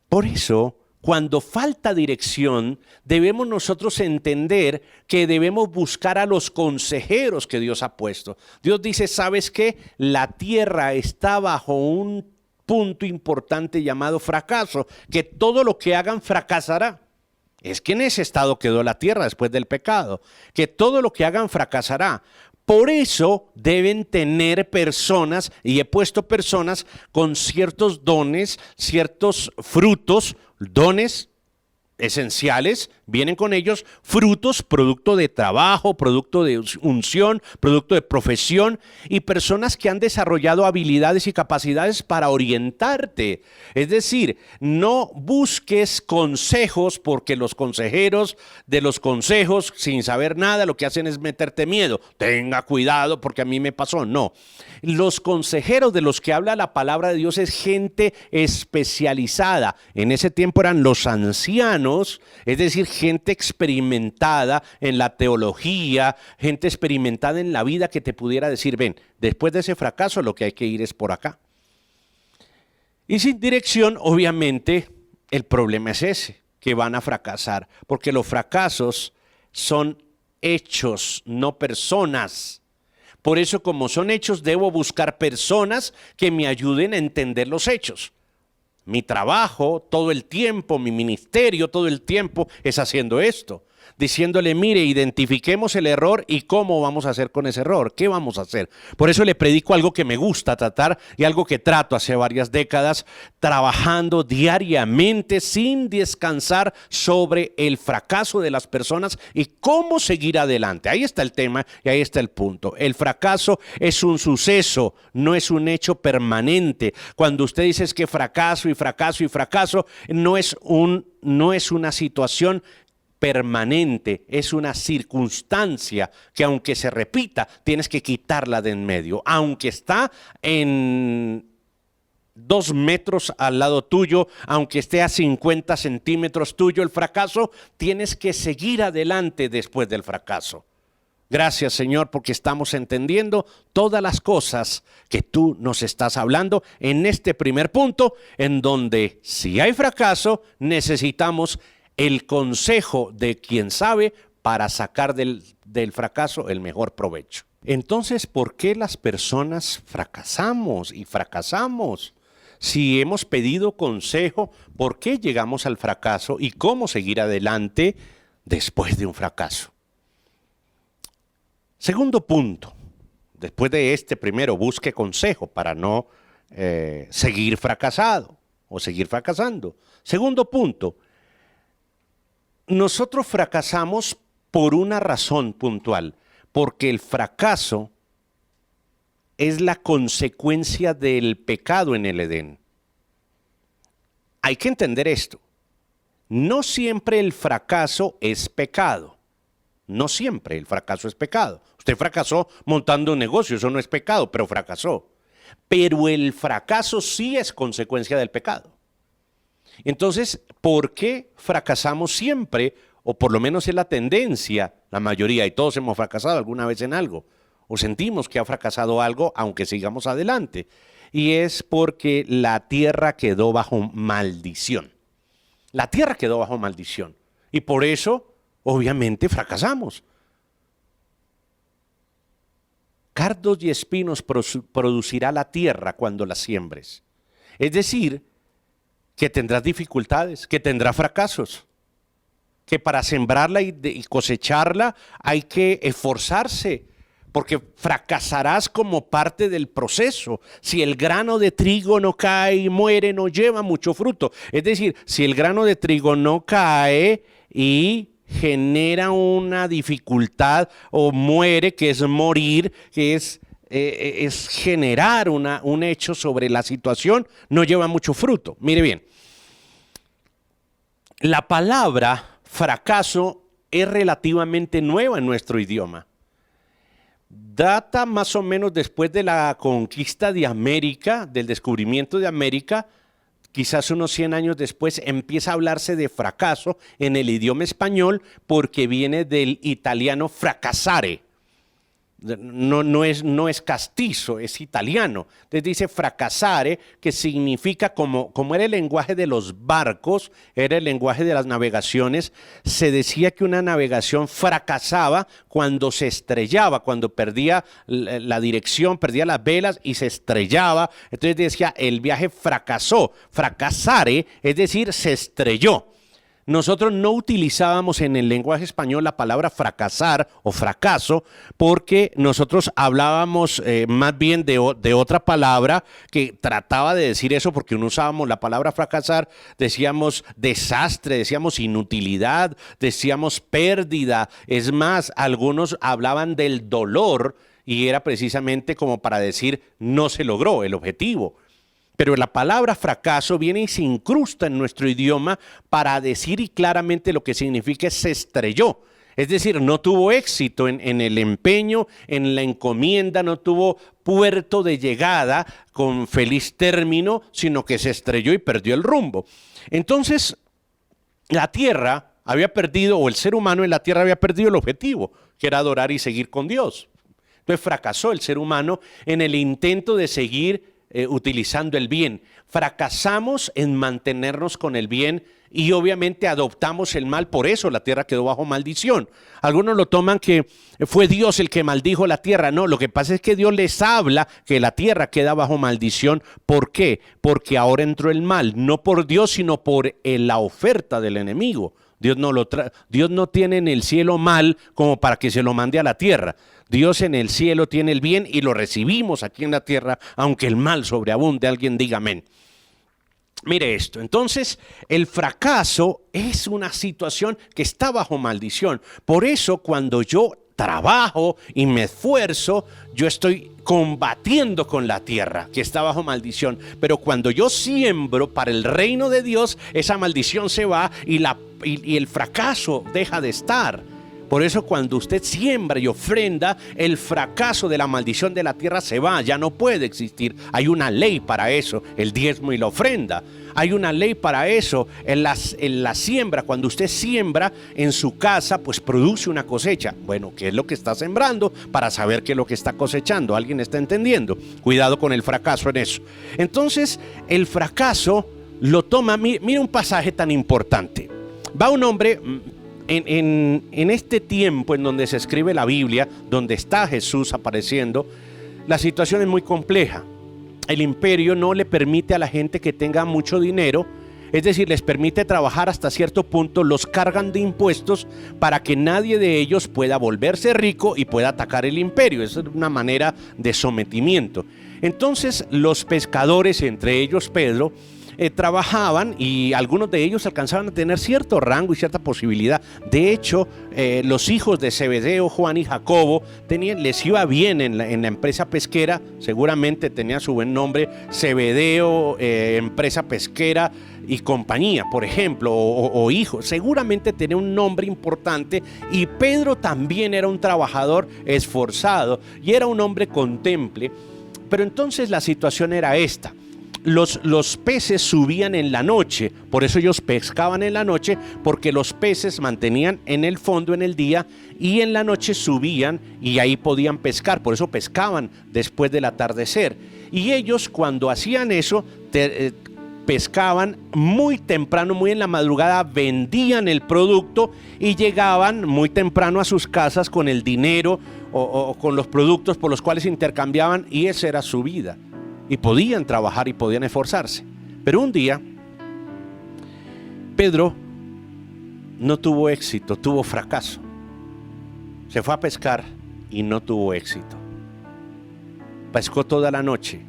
Por eso, cuando falta dirección, debemos nosotros entender que debemos buscar a los consejeros que Dios ha puesto. Dios dice, ¿sabes qué? La tierra está bajo un punto importante llamado fracaso, que todo lo que hagan fracasará. Es que en ese estado quedó la tierra después del pecado, que todo lo que hagan fracasará. Por eso deben tener personas, y he puesto personas con ciertos dones, ciertos frutos, dones esenciales, vienen con ellos frutos, producto de trabajo, producto de unción, producto de profesión y personas que han desarrollado habilidades y capacidades para orientarte. Es decir, no busques consejos porque los consejeros de los consejos, sin saber nada, lo que hacen es meterte miedo. Tenga cuidado porque a mí me pasó. No. Los consejeros de los que habla la palabra de Dios es gente especializada. En ese tiempo eran los ancianos, es decir, gente experimentada en la teología, gente experimentada en la vida que te pudiera decir, ven, después de ese fracaso lo que hay que ir es por acá. Y sin dirección, obviamente, el problema es ese, que van a fracasar, porque los fracasos son hechos, no personas. Por eso, como son hechos, debo buscar personas que me ayuden a entender los hechos. Mi trabajo, todo el tiempo, mi ministerio, todo el tiempo es haciendo esto. Diciéndole, mire, identifiquemos el error y cómo vamos a hacer con ese error, qué vamos a hacer. Por eso le predico algo que me gusta tratar y algo que trato hace varias décadas, trabajando diariamente sin descansar sobre el fracaso de las personas y cómo seguir adelante. Ahí está el tema y ahí está el punto. El fracaso es un suceso, no es un hecho permanente. Cuando usted dice es que fracaso y fracaso y fracaso, no es una situación permanente, es una circunstancia que aunque se repita, tienes que quitarla de en medio. Aunque está en 2 metros al lado tuyo, aunque esté a 50 centímetros tuyo el fracaso, tienes que seguir adelante después del fracaso. Gracias, Señor, porque estamos entendiendo todas las cosas que tú nos estás hablando en este primer punto, en donde si hay fracaso, necesitamos el consejo de quien sabe para sacar del fracaso el mejor provecho. Entonces, ¿por qué las personas fracasamos y fracasamos? Si hemos pedido consejo, ¿por qué llegamos al fracaso y cómo seguir adelante después de un fracaso? Segundo punto después de este primero, busque consejo para no seguir fracasado o seguir fracasando. Segundo punto, nosotros fracasamos por una razón puntual, porque el fracaso es la consecuencia del pecado en el Edén. Hay que entender esto. No siempre el fracaso es pecado. No siempre el fracaso es pecado. Usted fracasó montando un negocio, eso no es pecado, pero fracasó. Pero el fracaso sí es consecuencia del pecado. Entonces, ¿por qué fracasamos siempre? O por lo menos es la tendencia, la mayoría, y todos hemos fracasado alguna vez en algo, o sentimos que ha fracasado algo, aunque sigamos adelante. Y es porque la tierra quedó bajo maldición. La tierra quedó bajo maldición. Y por eso, obviamente, fracasamos. Cardos y espinos producirá la tierra cuando la siembres. Es decir, que tendrás dificultades, que tendrás fracasos, que para sembrarla y cosecharla hay que esforzarse, porque fracasarás como parte del proceso. Si el grano de trigo no cae y muere, no lleva mucho fruto. Es decir, si el grano de trigo no cae y genera una dificultad o muere, que es morir, que es generar un hecho sobre la situación, no lleva mucho fruto. Mire bien, la palabra fracaso es relativamente nueva en nuestro idioma. Data más o menos después de la conquista de América, del descubrimiento de América. Quizás unos 100 años después empieza a hablarse de fracaso en el idioma español porque viene del italiano fracasare. No es castizo, es italiano. Entonces dice fracasare, que significa, como era el lenguaje de los barcos, era el lenguaje de las navegaciones, se decía que una navegación fracasaba cuando se estrellaba, cuando perdía la dirección, perdía las velas y se estrellaba. Entonces decía, el viaje fracasó. Fracasare, es decir, se estrelló. Nosotros no utilizábamos en el lenguaje español la palabra fracasar o fracaso porque nosotros hablábamos más bien de otra palabra que trataba de decir eso, porque no usábamos la palabra fracasar, decíamos desastre, decíamos inutilidad, decíamos pérdida. Es más, algunos hablaban del dolor y era precisamente como para decir no se logró el objetivo. Pero la palabra fracaso viene y se incrusta en nuestro idioma para decir y claramente lo que significa es se estrelló. Es decir, no tuvo éxito en el empeño, en la encomienda, no tuvo puerto de llegada con feliz término, sino que se estrelló y perdió el rumbo. Entonces, la tierra había perdido, o el ser humano en la tierra había perdido el objetivo, que era adorar y seguir con Dios. Entonces fracasó el ser humano en el intento de seguir utilizando el bien. Fracasamos en mantenernos con el bien y obviamente adoptamos el mal, por eso la tierra quedó bajo maldición. Algunos lo toman que fue Dios el que maldijo la tierra. No, lo que pasa es que Dios les habla que la tierra queda bajo maldición. ¿Por qué? Porque ahora entró el mal, no por Dios, sino por la oferta del enemigo. Dios no tiene en el cielo mal como para que se lo mande a la tierra. Dios en el cielo tiene el bien y lo recibimos aquí en la tierra, aunque el mal sobreabunde. Alguien diga amén. Mire esto, entonces el fracaso es una situación que está bajo maldición. Por eso cuando yo trabajo y me esfuerzo, yo estoy combatiendo con la tierra que está bajo maldición. Pero cuando yo siembro para el reino de Dios, esa maldición se va y el fracaso deja de estar. Por eso cuando usted siembra y ofrenda, el fracaso de la maldición de la tierra se va, ya no puede existir. Hay una ley para eso, el diezmo y la ofrenda. Hay una ley para eso, en la siembra. Cuando usted siembra en su casa, pues produce una cosecha. Bueno, ¿qué es lo que está sembrando? Para saber qué es lo que está cosechando. ¿Alguien está entendiendo? Cuidado con el fracaso en eso. Entonces, el fracaso lo toma, mira un pasaje tan importante. Va un hombre... En este tiempo en donde se escribe la Biblia, donde está Jesús apareciendo, la situación es muy compleja. El imperio no le permite a la gente que tenga mucho dinero Es decir, les permite trabajar hasta cierto punto, los cargan de impuestos para que nadie de ellos pueda volverse rico y pueda atacar el imperio. Es una manera de sometimiento. Entonces los pescadores, entre ellos Pedro, trabajaban, y algunos de ellos alcanzaban a tener cierto rango y cierta posibilidad. De hecho, los hijos de Zebedeo, Juan y Jacobo, les iba bien en la empresa pesquera. Seguramente tenía su buen nombre, Zebedeo, empresa pesquera y compañía, por ejemplo, o hijo. Seguramente tenía un nombre importante, y Pedro también era un trabajador esforzado y era un hombre con temple. Pero entonces la situación era esta: los peces subían en la noche, por eso ellos pescaban en la noche, porque los peces mantenían en el fondo en el día y en la noche subían y ahí podían pescar, por eso pescaban después del atardecer. Y ellos, cuando hacían eso, pescaban muy temprano, muy en la madrugada, vendían el producto y llegaban muy temprano a sus casas con el dinero o con los productos por los cuales intercambiaban, y esa era su vida. Y podían trabajar y podían esforzarse. Pero un día Pedro no tuvo éxito, tuvo fracaso. Se fue a pescar y no tuvo éxito. Pescó toda la noche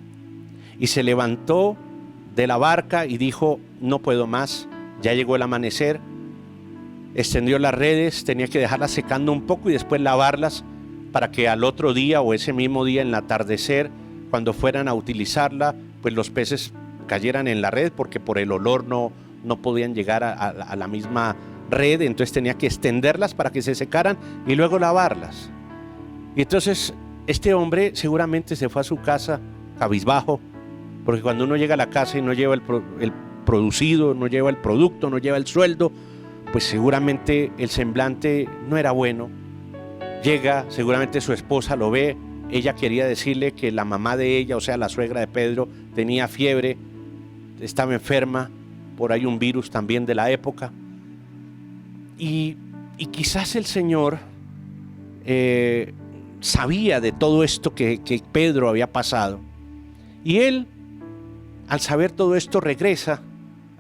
y se levantó de la barca y dijo: no puedo más, ya llegó el amanecer. Extendió las redes, tenía que dejarlas secando un poco y después lavarlas para que al otro día o ese mismo día, en el atardecer, cuando fueran a utilizarla, pues los peces cayeran en la red, porque por el olor no podían llegar a la misma red. Entonces tenía que extenderlas para que se secaran y luego lavarlas. Y entonces este hombre seguramente se fue a su casa cabizbajo, porque cuando uno llega a la casa y no lleva el producido, no lleva el producto, no lleva el sueldo, pues seguramente el semblante no era bueno. Llega, seguramente su esposa lo ve. Ella quería decirle que la mamá de ella, o sea, la suegra de Pedro, tenía fiebre, estaba enferma, por ahí un virus también de la época. Y quizás el Señor sabía de todo esto que Pedro había pasado. Y él, al saber todo esto, regresa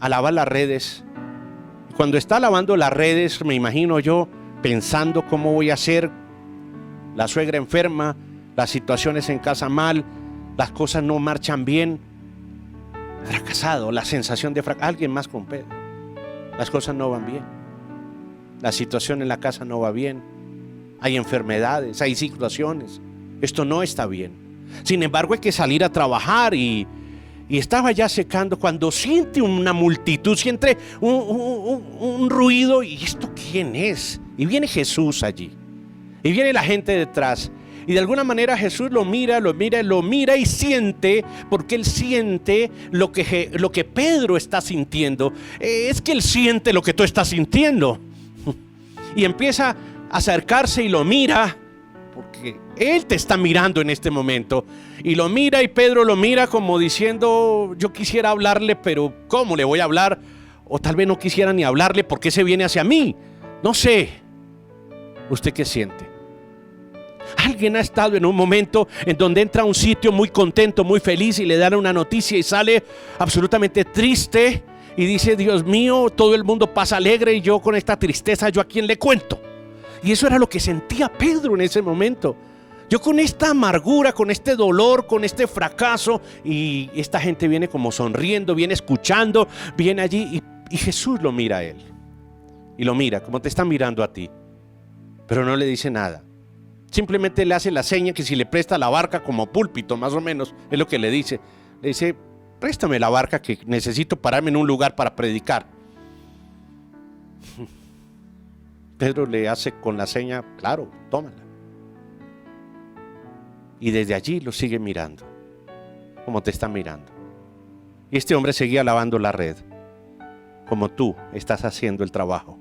a lavar las redes. Cuando está lavando las redes, me imagino yo pensando: ¿cómo voy a hacer? La suegra enferma, las situaciones en casa mal, las cosas no marchan bien. Fracasado, la sensación de fracaso. Alguien más con Pedro. Las cosas no van bien. La situación en la casa no va bien. Hay enfermedades, hay situaciones. Esto no está bien. Sin embargo, hay que salir a trabajar y estaba ya secando cuando siente una multitud, siente un ruido. ¿Y esto quién es? Y viene Jesús allí. Y viene la gente detrás. Y de alguna manera Jesús lo mira y siente, porque él siente lo que Pedro está sintiendo. Es que él siente lo que tú estás sintiendo. Y empieza a acercarse y lo mira, porque él te está mirando en este momento. Y lo mira, y Pedro lo mira como diciendo: yo quisiera hablarle, pero ¿cómo le voy a hablar? O tal vez no quisiera ni hablarle porque se viene hacia mí. No sé. ¿Usted qué siente? Alguien ha estado en un momento en donde entra a un sitio muy contento, muy feliz, y le dan una noticia y sale absolutamente triste y dice: Dios mío, todo el mundo pasa alegre y yo con esta tristeza, ¿yo a quién le cuento? Y eso era lo que sentía Pedro en ese momento. Yo con esta amargura, con este dolor, con este fracaso, y esta gente viene como sonriendo, viene escuchando, viene allí, y Jesús lo mira a él. Y lo mira como te está mirando a ti, pero no le dice nada. Simplemente le hace la seña que si le presta la barca como púlpito, más o menos, es lo que le dice. Le dice: préstame la barca que necesito pararme en un lugar para predicar. Pedro le hace con la seña: claro, tómala. Y desde allí lo sigue mirando, como te está mirando. Y este hombre seguía lavando la red, como tú estás haciendo el trabajo,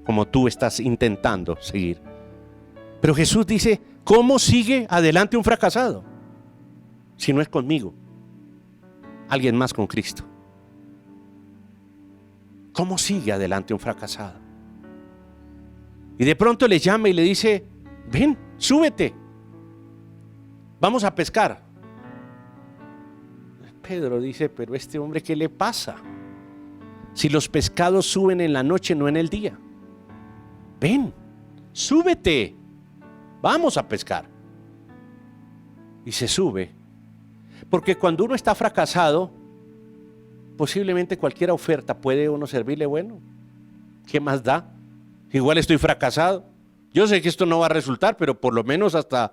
como tú estás intentando seguir. Pero Jesús dice: ¿cómo sigue adelante un fracasado? Si no es conmigo, alguien más con Cristo. ¿Cómo sigue adelante un fracasado? Y de pronto le llama y le dice: ven, súbete, vamos a pescar. Pedro dice: pero este hombre, ¿qué le pasa? si los pescados suben en la noche, no en el día? Ven, súbete, vamos a pescar. Y se sube, porque cuando uno está fracasado, posiblemente cualquier oferta puede uno servirle. Bueno, ¿qué más da? Igual estoy fracasado. Yo sé que esto no va a resultar, pero por lo menos hasta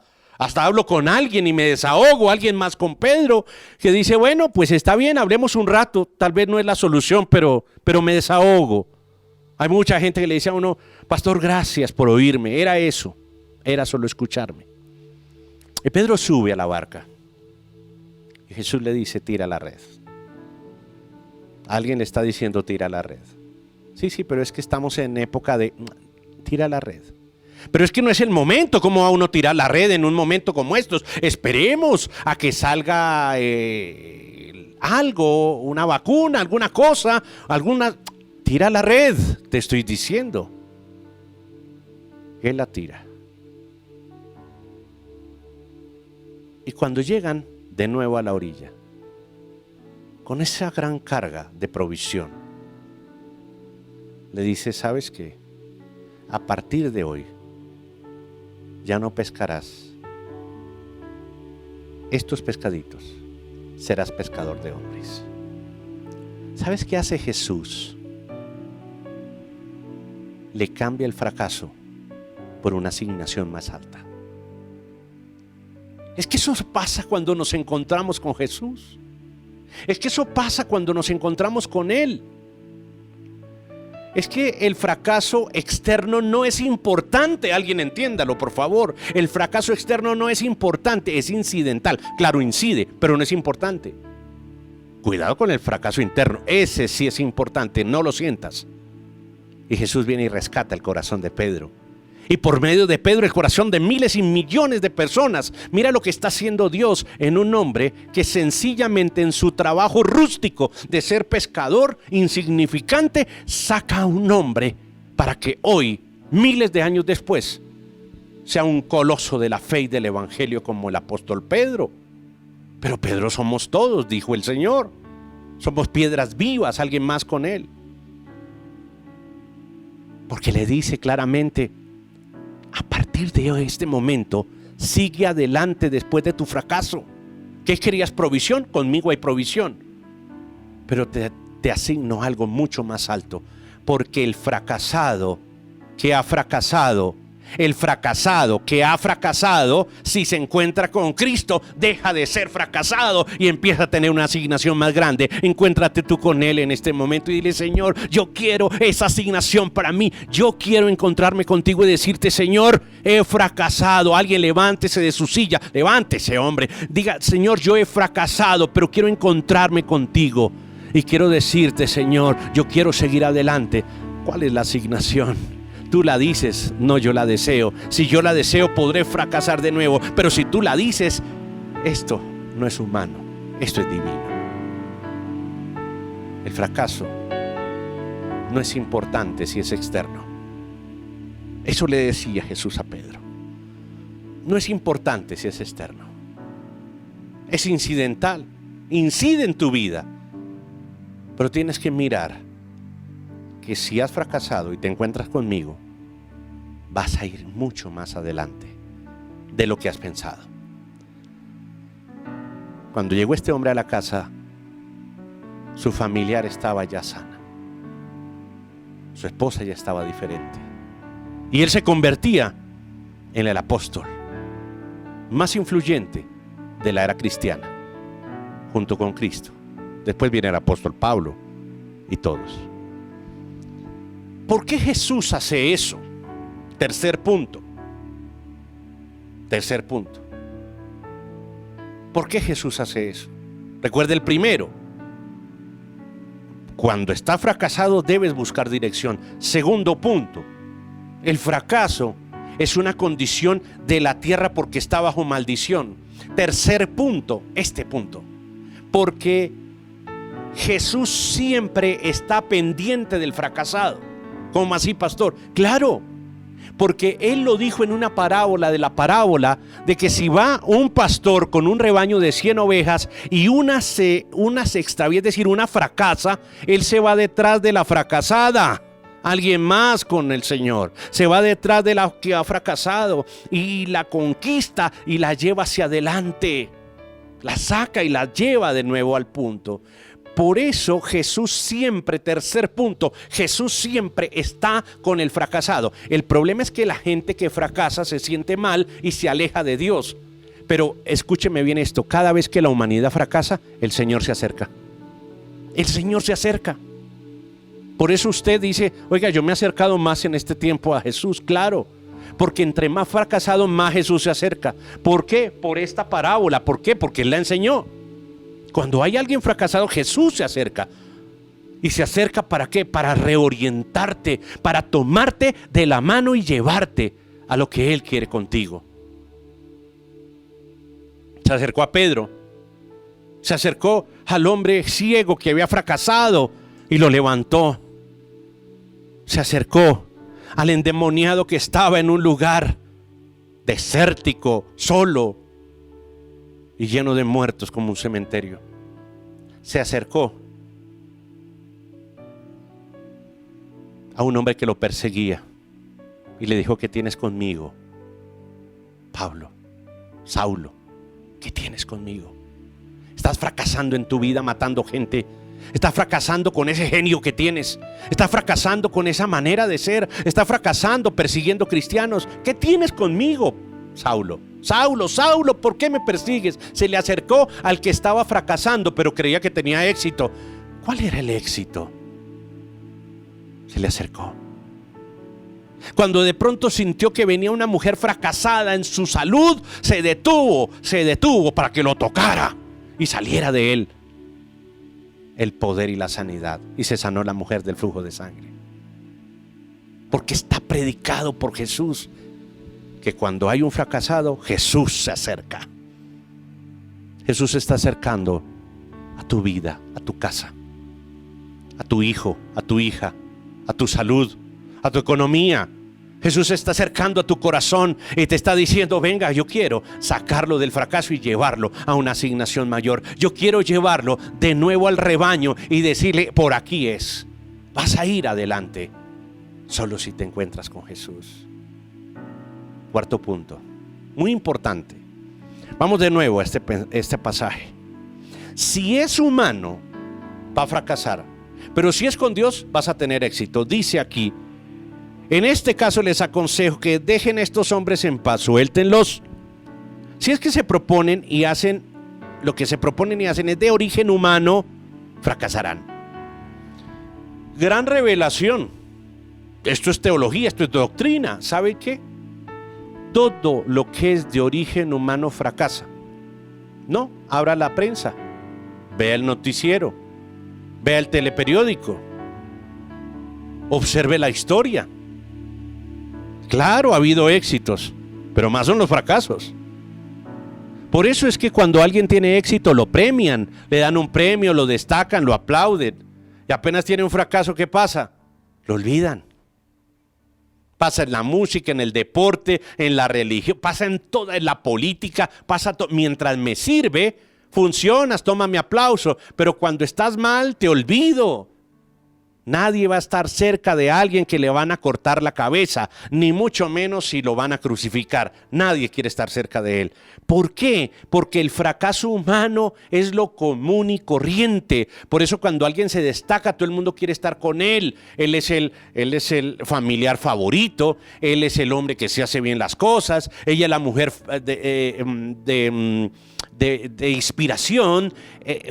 hablo con alguien y me desahogo, alguien más con Pedro, que dice, bueno, pues está bien, hablemos un rato, tal vez no es la solución, pero me desahogo. Hay mucha gente que le dice a uno, pastor, gracias por oírme, era eso, era solo escucharme. Y Pedro sube a la barca y Jesús le dice, tira la red. Alguien le está diciendo, tira la red. Sí, pero es que estamos en época de, tira la red. Pero es que no es el momento. ¿Cómo va uno a tirar la red en un momento como estos? Esperemos a que salga algo, una vacuna, alguna cosa, Tira la red, te estoy diciendo. Él la tira. Y cuando llegan de nuevo a la orilla, con esa gran carga de provisión, le dice, ¿sabes qué? A partir de hoy, ya no pescarás estos pescaditos, serás pescador de hombres. ¿Sabes qué hace Jesús? Le cambia el fracaso por una asignación más alta. Es que eso pasa cuando nos encontramos con Jesús. Es que eso pasa cuando nos encontramos con Él. Es que el fracaso externo no es importante. Alguien entiéndalo, por favor. El fracaso externo no es importante, es incidental. Claro, incide, pero no es importante. Cuidado con el fracaso interno. Ese sí es importante, no lo sientas. Y Jesús viene y rescata el corazón de Pedro. Y por medio de Pedro el corazón de miles y millones de personas. Mira lo que está haciendo Dios en un hombre que sencillamente en su trabajo rústico de ser pescador insignificante saca a un hombre para que hoy, miles de años después, sea un coloso de la fe y del evangelio como el apóstol Pedro. Pero Pedro somos todos, dijo el Señor. Somos piedras vivas, alguien más con él. Porque le dice claramente, a partir de este momento, sigue adelante después de tu fracaso. ¿Qué querías? Provisión, conmigo hay provisión. Pero te asigno algo mucho más alto. Porque el fracasado que ha fracasado, si se encuentra con Cristo, deja de ser fracasado y empieza a tener una asignación más grande. Encuéntrate tú con Él en este momento y dile, Señor, yo quiero esa asignación para mí. Yo quiero encontrarme contigo y decirte, Señor, he fracasado. Alguien levántese de su silla, levántese, hombre. Diga, Señor, yo he fracasado, pero quiero encontrarme contigo. Y quiero decirte, Señor, yo quiero seguir adelante. ¿Cuál es la asignación? Tú la dices, no, yo la deseo. Si yo la deseo, podré fracasar de nuevo. Pero si tú la dices, esto no es humano, esto es divino. El fracaso no es importante si es externo. Eso le decía Jesús a Pedro. No es importante si es externo. Es incidental, incide en tu vida. Pero tienes que mirar que si has fracasado y te encuentras conmigo, vas a ir mucho más adelante de lo que has pensado. Cuando llegó este hombre a la casa, su familiar estaba ya sana. Su esposa ya estaba diferente. Y él se convertía en el apóstol más influyente de la era cristiana, junto con Cristo. Después viene el apóstol Pablo y todos. ¿Por qué Jesús hace eso? Tercer punto. ¿Por qué Jesús hace eso? Recuerda el primero. Cuando está fracasado debes buscar dirección. Segundo punto. El fracaso es una condición de la tierra porque está bajo maldición. Tercer punto, este punto. Porque Jesús siempre está pendiente del fracasado. ¿Cómo así, pastor? Claro, porque él lo dijo en una parábola, de la parábola de que si va un pastor con un rebaño de 100 ovejas y una se extravía, es decir, una fracasa, él se va detrás de la fracasada. Alguien más con el Señor se va detrás de la que ha fracasado y la conquista y la lleva hacia adelante, la saca y la lleva de nuevo al punto. Por eso Jesús siempre, tercer punto, Jesús siempre está con el fracasado. El problema es que la gente que fracasa se siente mal y se aleja de Dios. Pero escúcheme bien esto, cada vez que la humanidad fracasa, el Señor se acerca. El Señor se acerca. Por eso usted dice, oiga, yo me he acercado más en este tiempo a Jesús, claro. Porque entre más fracasado, más Jesús se acerca. ¿Por qué? Por esta parábola. ¿Por qué? Porque Él la enseñó. Cuando hay alguien fracasado, Jesús se acerca. ¿Y se acerca para qué? Para reorientarte, para tomarte de la mano y llevarte a lo que Él quiere contigo. Se acercó a Pedro. Se acercó al hombre ciego que había fracasado y lo levantó. Se acercó al endemoniado que estaba en un lugar desértico, solo y lleno de muertos como un cementerio. Se acercó a un hombre que lo perseguía y le dijo: ¿qué tienes conmigo, Pablo? Saulo, ¿qué tienes conmigo? Estás fracasando en tu vida matando gente. Estás fracasando con ese genio que tienes. Estás fracasando con esa manera de ser. Estás fracasando persiguiendo cristianos. ¿Qué tienes conmigo, Saulo? Saulo, Saulo, ¿por qué me persigues? Se le acercó al que estaba fracasando, pero creía que tenía éxito. ¿Cuál era el éxito? Se le acercó. Cuando de pronto sintió que venía una mujer fracasada en su salud, se detuvo para que lo tocara y saliera de él el poder y la sanidad, y se sanó la mujer del flujo de sangre. Porque está predicado por Jesús que cuando hay un fracasado, Jesús se acerca. Jesús se está acercando a tu vida, a tu casa, a tu hijo, a tu hija, a tu salud, a tu economía. Jesús se está acercando a tu corazón y te está diciendo: venga, yo quiero sacarlo del fracaso y llevarlo a una asignación mayor. Yo quiero llevarlo de nuevo al rebaño y decirle: por aquí es. Vas a ir adelante solo si te encuentras con Jesús. Cuarto punto, muy importante. Vamos de nuevo a este pasaje. Si es humano, va a fracasar, pero si es con Dios, vas a tener éxito. Dice aquí: en este caso les aconsejo que dejen a estos hombres en paz, suéltenlos. Si es que se proponen y hacen lo que se proponen y hacen es de origen humano, fracasarán. Gran revelación. Esto es teología, esto es doctrina. ¿Sabe qué? Todo lo que es de origen humano fracasa. No, abra la prensa, vea el noticiero, vea el teleperiódico, observe la historia. Claro, ha habido éxitos, pero más son los fracasos. Por eso es que cuando alguien tiene éxito lo premian, le dan un premio, lo destacan, lo aplauden. Y apenas tiene un fracaso, ¿qué pasa? Lo olvidan. Pasa en la música, en el deporte, en la religión, pasa en toda, en la política, pasa mientras me sirve, funcionas, toma mi aplauso, pero cuando estás mal te olvido. Nadie va a estar cerca de alguien que le van a cortar la cabeza, ni mucho menos si lo van a crucificar. Nadie quiere estar cerca de él. ¿Por qué? Porque el fracaso humano es lo común y corriente. Por eso cuando alguien se destaca, todo el mundo quiere estar con él. Él es el familiar favorito, él es el hombre que se hace bien las cosas, ella es la mujer de inspiración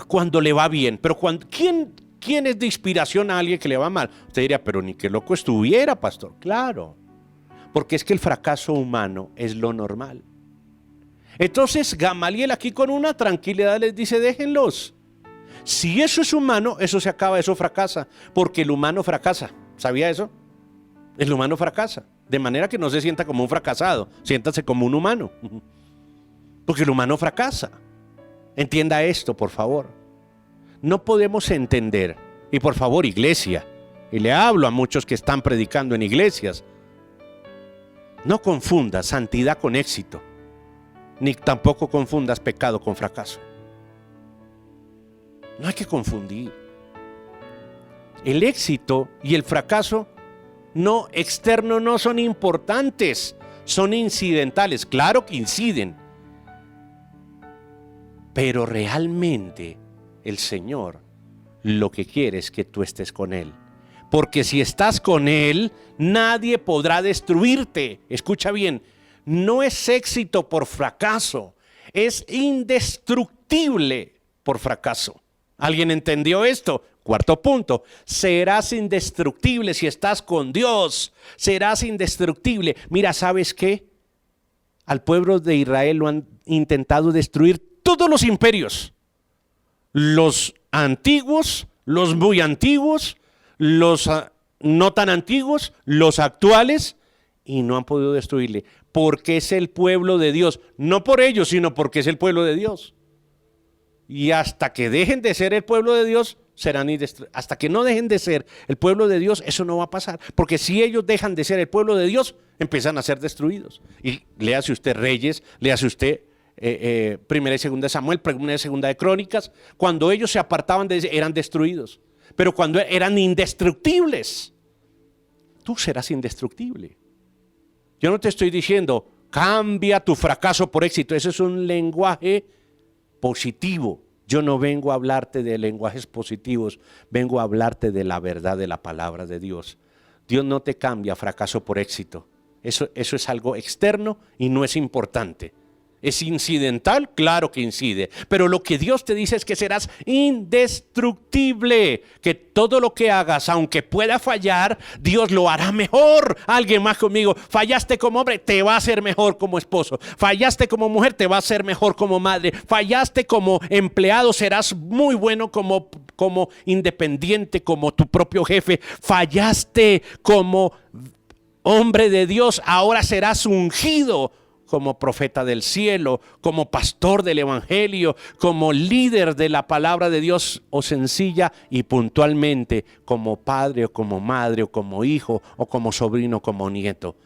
cuando le va bien. Pero ¿quién es de inspiración a alguien que le va mal? Usted diría: pero ni que loco estuviera, pastor. Claro, porque es que el fracaso humano es lo normal. Entonces Gamaliel aquí con una tranquilidad les dice: déjenlos. Si eso es humano, eso se acaba, eso fracasa, porque el humano fracasa. ¿Sabía eso? El humano fracasa, de manera que no se sienta como un fracasado, siéntase como un humano, porque el humano fracasa. Entienda esto, por favor. No podemos entender, y por favor, iglesia, y le hablo a muchos que están predicando en iglesias, No confundas santidad con éxito, ni tampoco confundas pecado con fracaso. No hay que confundir. El éxito y el fracaso externo no son importantes, son incidentales. Claro que inciden, pero realmente el Señor lo que quiere es que tú estés con Él. Porque si estás con Él, nadie podrá destruirte. Escucha bien, no es éxito por fracaso, es indestructible por fracaso. ¿Alguien entendió esto? Cuarto punto, serás indestructible si estás con Dios. Serás indestructible. Mira, ¿sabes qué? Al pueblo de Israel lo han intentado destruir todos los imperios. Los antiguos, los muy antiguos, los no tan antiguos, los actuales, y no han podido destruirle, porque es el pueblo de Dios, no por ellos, sino porque es el pueblo de Dios. Y hasta que dejen de ser el pueblo de Dios, serán hasta que no dejen de ser el pueblo de Dios, eso no va a pasar, porque si ellos dejan de ser el pueblo de Dios, empiezan a ser destruidos. Y léase usted Reyes, léase usted Primera y Segunda de Samuel, Primera y Segunda de Crónicas. Cuando ellos se apartaban eran destruidos, pero cuando eran indestructibles, tú serás indestructible. Yo no te estoy diciendo cambia tu fracaso por éxito, eso es un lenguaje positivo. Yo no vengo a hablarte de lenguajes positivos, vengo a hablarte de la verdad de la palabra de Dios. Dios no te cambia fracaso por éxito, eso es algo externo y no es importante. ¿Es incidental? Claro que incide, pero lo que Dios te dice es que serás indestructible, que todo lo que hagas, aunque pueda fallar, Dios lo hará mejor. Alguien más conmigo, fallaste como hombre, te va a hacer mejor como esposo, fallaste como mujer, te va a hacer mejor como madre, fallaste como empleado, serás muy bueno como independiente, como tu propio jefe, fallaste como hombre de Dios, ahora serás ungido como profeta del cielo, como pastor del evangelio, como líder de la palabra de Dios, o sencilla y puntualmente como padre o como madre o como hijo o como sobrino o como nieto.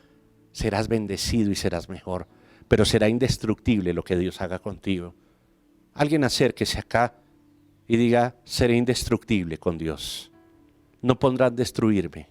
Serás bendecido y serás mejor, pero será indestructible lo que Dios haga contigo. Alguien acérquese acá y diga, seré indestructible con Dios. No podrán destruirme,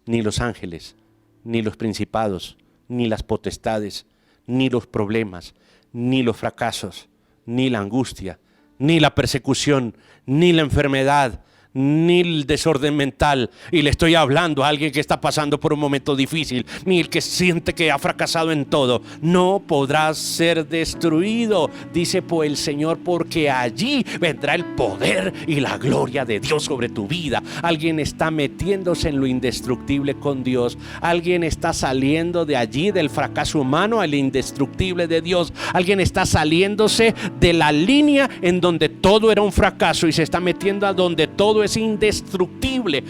ni los ángeles, ni los principados, ni las potestades, ni los problemas, ni los fracasos, ni la angustia, ni la persecución, ni la enfermedad, ni el desorden mental. Y le estoy hablando a alguien que está pasando por un momento difícil, ni el que siente que ha fracasado en todo. No podrás ser destruido, dice pues el Señor, porque allí vendrá el poder y la gloria de Dios sobre tu vida. Alguien está metiéndose en lo indestructible con Dios. Alguien está saliendo de allí, del fracaso humano, al indestructible de Dios. Alguien está saliéndose de la línea en donde todo era un fracaso y se está metiendo a donde todo es indestructible.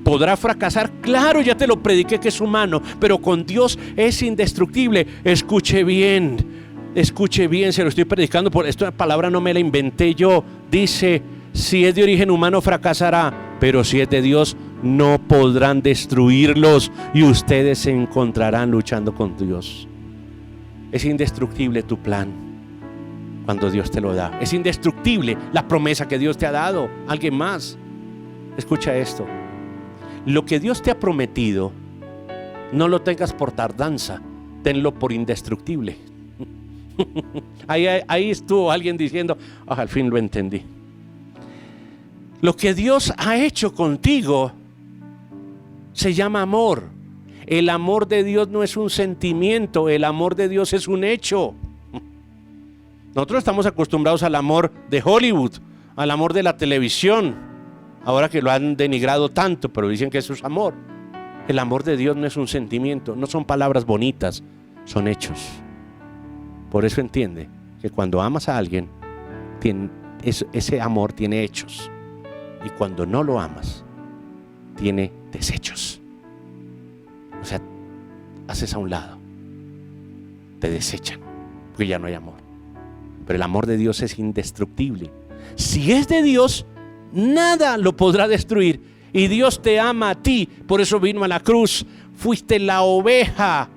¿Podrá fracasar? Claro, ya te lo prediqué que es humano, pero con Dios es indestructible. Escuche bien, se lo estoy predicando, por esta palabra no me la inventé yo. Dice, si es de origen humano fracasará, pero si es de Dios no podrán destruirlos y ustedes se encontrarán luchando con Dios. Es indestructible tu plan cuando Dios te lo da. Es indestructible la promesa que Dios te ha dado. Alguien más, escucha esto. Lo que Dios te ha prometido, no lo tengas por tardanza, tenlo por indestructible. Ahí estuvo alguien diciendo, al fin lo entendí. Lo que Dios ha hecho contigo se llama amor. El amor de Dios no es un sentimiento, el amor de Dios es un hecho. Nosotros estamos acostumbrados al amor de Hollywood, al amor de la televisión, ahora que lo han denigrado tanto, pero dicen que eso es amor. El amor de Dios no es un sentimiento, no son palabras bonitas, son hechos. Por eso entiende que cuando amas a alguien, ese amor tiene hechos, y cuando no lo amas, tiene desechos. O sea, haces a un lado, te desechan, porque ya no hay amor. Pero el amor de Dios es indestructible. Si es de Dios, nada lo podrá destruir. Y Dios te ama a ti, por eso vino a la cruz. Fuiste la oveja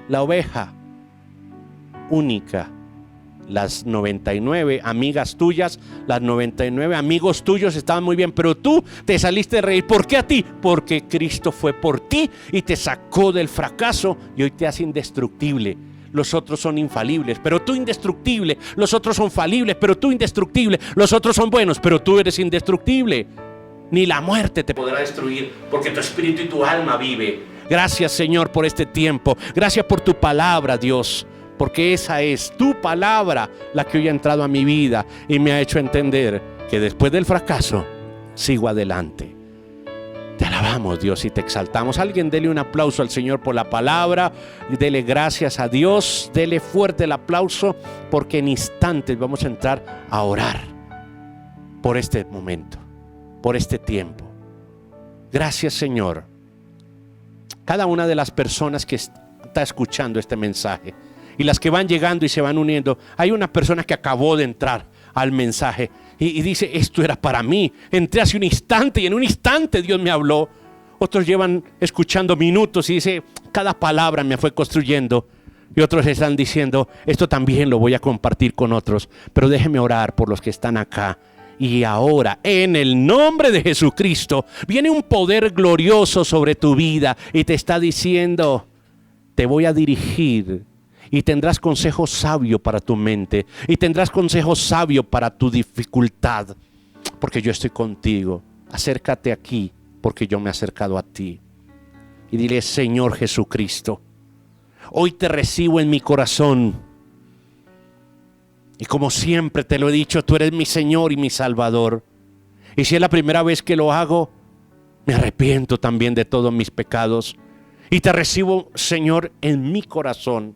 la oveja única. Las 99 amigas tuyas, las 99 amigos tuyos estaban muy bien, pero tú te saliste de reír. ¿Por qué a ti? Porque Cristo fue por ti y te sacó del fracaso y hoy te hace indestructible. Los otros son infalibles, pero tú indestructible. Los otros son falibles, pero tú indestructible. Los otros son buenos, pero tú eres indestructible. Ni la muerte te podrá destruir, porque tu espíritu y tu alma vive. Gracias, Señor, por este tiempo. Gracias por tu palabra, Dios, porque esa es tu palabra la que hoy ha entrado a mi vida y me ha hecho entender que después del fracaso sigo adelante. Te alabamos, Dios, y te exaltamos. Alguien dele un aplauso al Señor por la palabra, dele gracias a Dios, dele fuerte el aplauso, porque en instantes vamos a entrar a orar por este momento, por este tiempo. Gracias, Señor. Cada una de las personas que está escuchando este mensaje y las que van llegando y se van uniendo, hay una persona que acabó de entrar al mensaje y dice: esto era para mí, entré hace un instante y en un instante Dios me habló. Otros llevan escuchando minutos y dice: cada palabra me fue construyendo. Y otros están diciendo: esto también lo voy a compartir con otros, pero déjeme orar por los que están acá. Y ahora, en el nombre de Jesucristo, viene un poder glorioso sobre tu vida y te está diciendo: te voy a dirigir. Y tendrás consejo sabio para tu mente. Y tendrás consejo sabio para tu dificultad. Porque yo estoy contigo. Acércate aquí, porque yo me he acercado a ti. Y dile: Señor Jesucristo, hoy te recibo en mi corazón. Y como siempre te lo he dicho, tú eres mi Señor y mi Salvador. Y si es la primera vez que lo hago, me arrepiento también de todos mis pecados. Y te recibo, Señor, en mi corazón.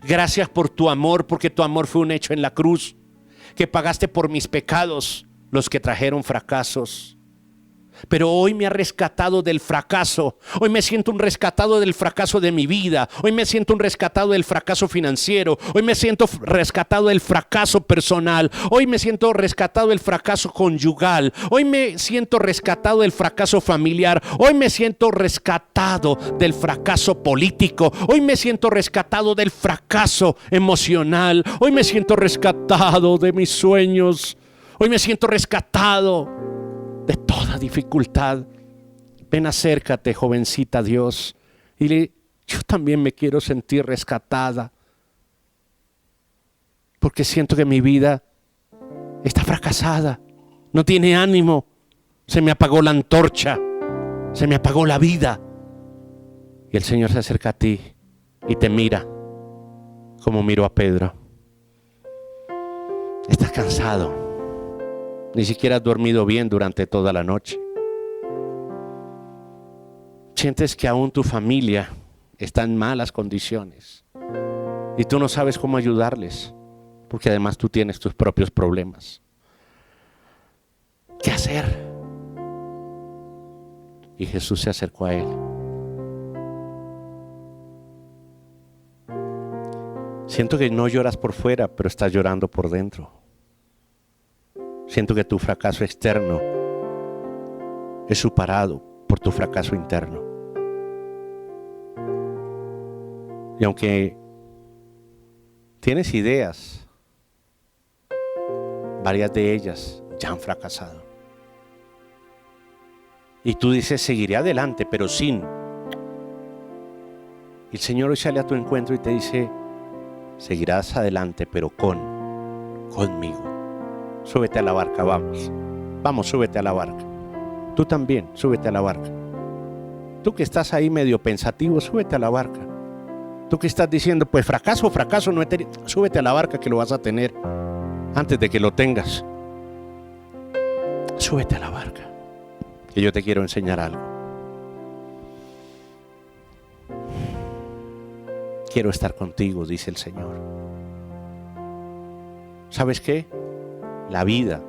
Gracias por tu amor, porque tu amor fue un hecho en la cruz, que pagaste por mis pecados, los que trajeron fracasos. Pero hoy me ha rescatado del fracaso. Hoy me siento un rescatado del fracaso de mi vida. Hoy me siento un rescatado del fracaso financiero. Hoy me siento rescatado del fracaso personal. Hoy me siento rescatado del fracaso conyugal. Hoy me siento rescatado del fracaso familiar. Hoy me siento rescatado del fracaso político. Hoy me siento rescatado del fracaso emocional. Hoy me siento rescatado de mis sueños. Hoy me siento rescatado de toda dificultad. Ven, acércate, jovencita, a Dios, y dile: yo también me quiero sentir rescatada, porque siento que mi vida está fracasada, no tiene ánimo, se me apagó la antorcha, se me apagó la vida. Y el Señor se acerca a ti y te mira como miró a Pedro. Estás cansado. Ni siquiera has dormido bien durante toda la noche. Sientes que aún tu familia está en malas condiciones y tú no sabes cómo ayudarles, porque además tú tienes tus propios problemas. ¿Qué hacer? Y Jesús se acercó a él. Siento que no lloras por fuera, pero estás llorando por dentro. Siento que tu fracaso externo es superado por tu fracaso interno. Y aunque tienes ideas, varias de ellas ya han fracasado. Y tú dices: seguiré adelante, pero sin. Y el Señor hoy sale a tu encuentro y te dice: seguirás adelante, pero conmigo. Súbete a la barca, vamos, súbete a la barca. Tú también, súbete a la barca. Tú que estás ahí medio pensativo, súbete a la barca. Tú que estás diciendo: pues fracaso no he tenido, súbete a la barca, que lo vas a tener antes de que lo tengas. Súbete a la barca, que yo te quiero enseñar algo. Quiero estar contigo, dice el Señor. ¿Sabes qué? La vida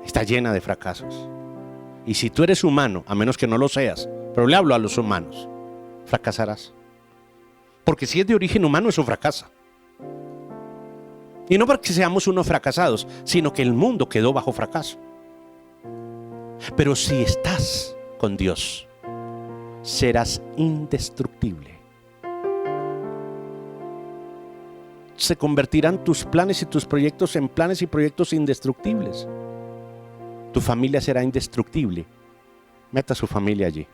está llena de fracasos. Y si tú eres humano, a menos que no lo seas, pero le hablo a los humanos, fracasarás. Porque si es de origen humano, eso fracasa. Y no porque seamos unos fracasados, sino que el mundo quedó bajo fracaso. Pero si estás con Dios, serás indestructible. se convertirán tus planes y tus proyectos en planes y proyectos indestructibles. Tu familia será indestructible. Meta a su familia allí.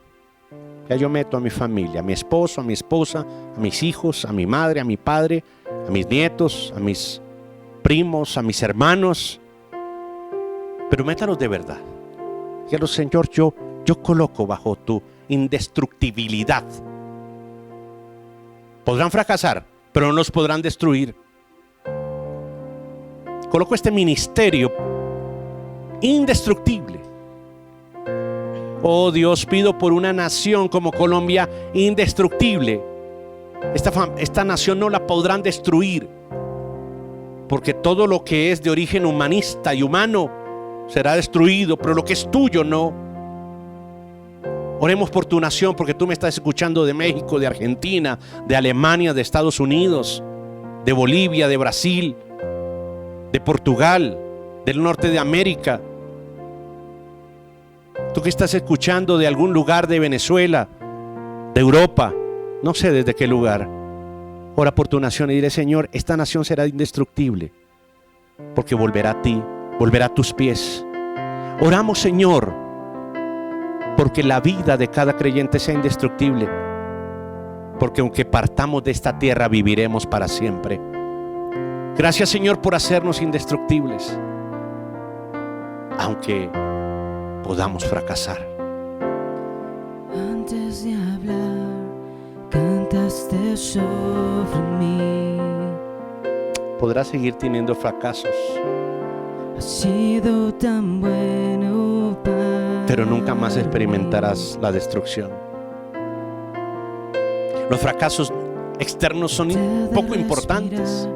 Ya yo meto a mi familia, a mi esposo, a mi esposa, a mis hijos, a mi madre, a mi padre, a mis nietos, a mis primos, a mis hermanos. Pero métalos de verdad. Dígalo, Señor, yo coloco bajo tu indestructibilidad. Podrán fracasar, pero no los podrán destruir. Coloco este ministerio indestructible. Oh Dios, pido por una nación como Colombia indestructible. Esta nación no la podrán destruir, porque todo lo que es de origen humanista y humano será destruido, pero lo que es tuyo no. Oremos por tu nación, porque tú me estás escuchando de México, de Argentina, de Alemania, de Estados Unidos, de Bolivia, de Brasil, de Portugal, del norte de América. Tú que estás escuchando de algún lugar de Venezuela, de Europa, no sé desde qué lugar. Ora por tu nación y dile, Señor, esta nación será indestructible, porque volverá a ti, volverá a tus pies. Oramos, Señor, porque la vida de cada creyente sea indestructible, porque aunque partamos de esta tierra viviremos para siempre. Gracias, Señor, por hacernos indestructibles, aunque podamos fracasar. Antes de hablar, cantaste sobre mí. Podrás seguir teniendo fracasos, Has sido tan bueno para pero nunca más experimentarás la destrucción. Los fracasos externos son poco importantes.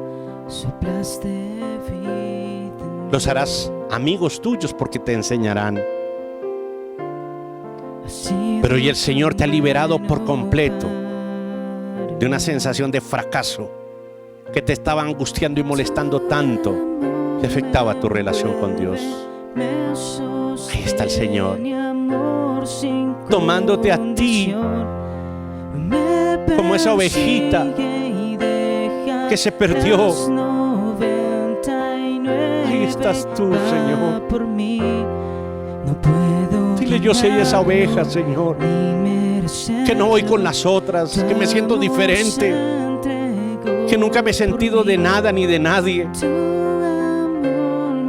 Los harás amigos tuyos porque te enseñarán. Pero hoy el Señor te ha liberado por completo de una sensación de fracaso que te estaba angustiando y molestando tanto que afectaba tu relación con Dios. Ahí está el Señor tomándote a ti como esa ovejita que se perdió. Ahí estás tú, Señor. Dile, yo soy esa oveja, Señor, que no voy con las otras, que me siento diferente, que nunca me he sentido de nada ni de nadie.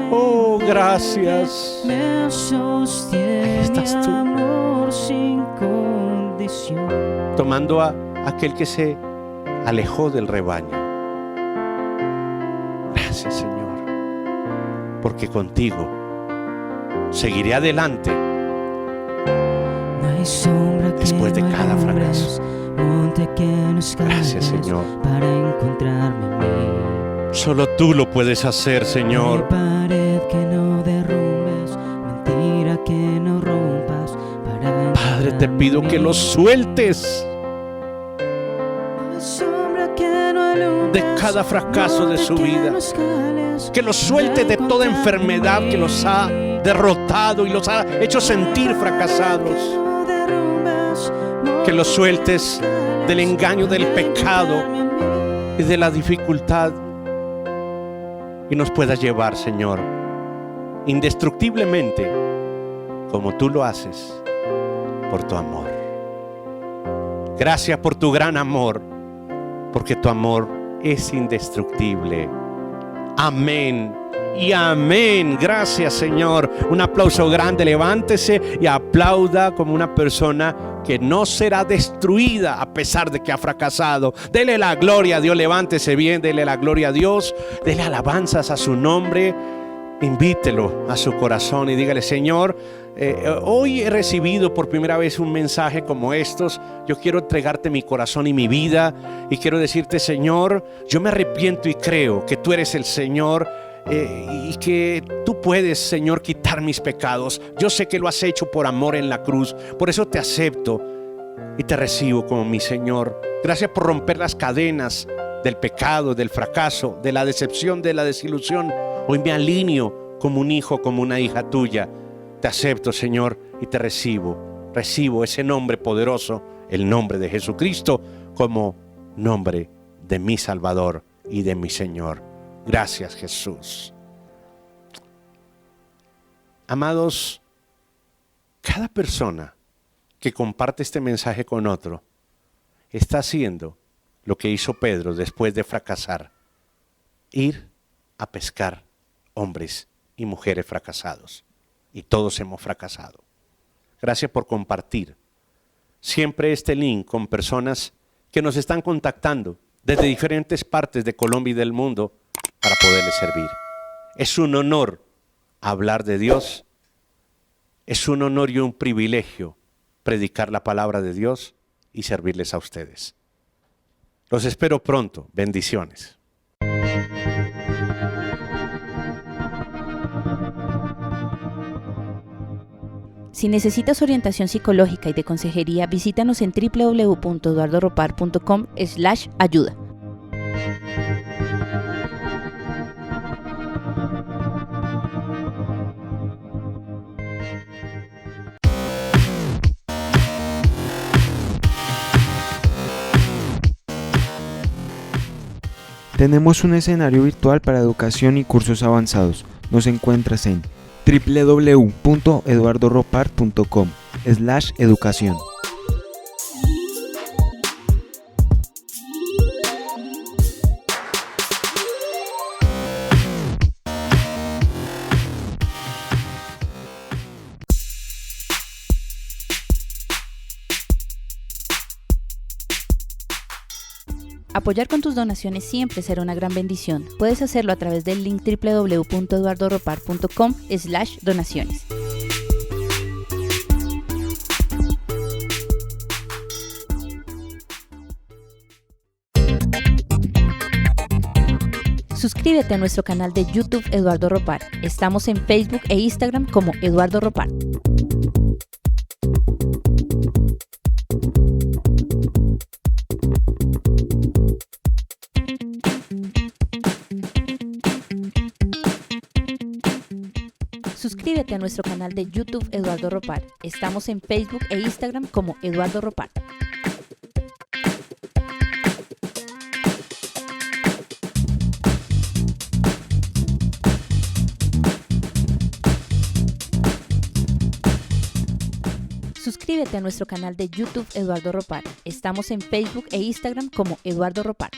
Oh, gracias. Ahí estás tú, tomando a aquel que se alejó del rebaño. Gracias, Señor, porque contigo seguiré adelante después de cada fracaso. Gracias, Señor. Solo tú lo puedes hacer, Señor. Padre, te pido que los sueltes de cada fracaso de su vida, que los sueltes de toda enfermedad que los ha derrotado y los ha hecho sentir fracasados, que los sueltes del engaño del pecado y de la dificultad y nos puedas llevar, Señor, indestructiblemente como tú lo haces por tu amor. Gracias por tu gran amor, porque tu amor es indestructible. Amén y amén. Gracias, Señor. Un aplauso grande. Levántese y aplauda como una persona que no será destruida a pesar de que ha fracasado. Dele la gloria a Dios. Levántese bien, dele la gloria a Dios, dele alabanzas a su nombre. Invítelo a su corazón y dígale, Señor, hoy he recibido por primera vez un mensaje como estos. Yo quiero entregarte mi corazón y mi vida, y quiero decirte, Señor, yo me arrepiento y creo que tú eres el Señor, y que tú puedes, Señor, quitar mis pecados. Yo sé que lo has hecho por amor en la cruz. Por eso te acepto y te recibo como mi Señor. Gracias por romper las cadenas del pecado, del fracaso, de la decepción, de la desilusión. Hoy me alineo como un hijo, como una hija tuya. Te acepto, Señor, y te recibo. Recibo ese nombre poderoso, el nombre de Jesucristo, como nombre de mi Salvador y de mi Señor. Gracias, Jesús. Amados, cada persona que comparte este mensaje con otro está haciendo lo que hizo Pedro después de fracasar: ir a pescar hombres y mujeres fracasados. Y todos hemos fracasado. Gracias por compartir siempre este link con personas que nos están contactando desde diferentes partes de Colombia y del mundo para poderles servir. Es un honor hablar de Dios. Es un honor y un privilegio predicar la palabra de Dios y servirles a ustedes. Los espero pronto. Bendiciones. Si necesitas orientación psicológica y de consejería, visítanos en www.eduardoropar.com/ayuda. Tenemos un escenario virtual para educación y cursos avanzados. Nos encuentras en www.eduardoropar.com/educación. Apoyar con tus donaciones siempre será una gran bendición. Puedes hacerlo a través del link www.eduardoropar.com/donaciones. Suscríbete a nuestro canal de YouTube Eduardo Ropar. Estamos en Facebook e Instagram como Eduardo Ropar. Suscríbete a nuestro canal de YouTube Eduardo Ropar. Estamos en Facebook e Instagram como Eduardo Ropar. Suscríbete a nuestro canal de YouTube Eduardo Ropar. Estamos en Facebook e Instagram como Eduardo Ropar.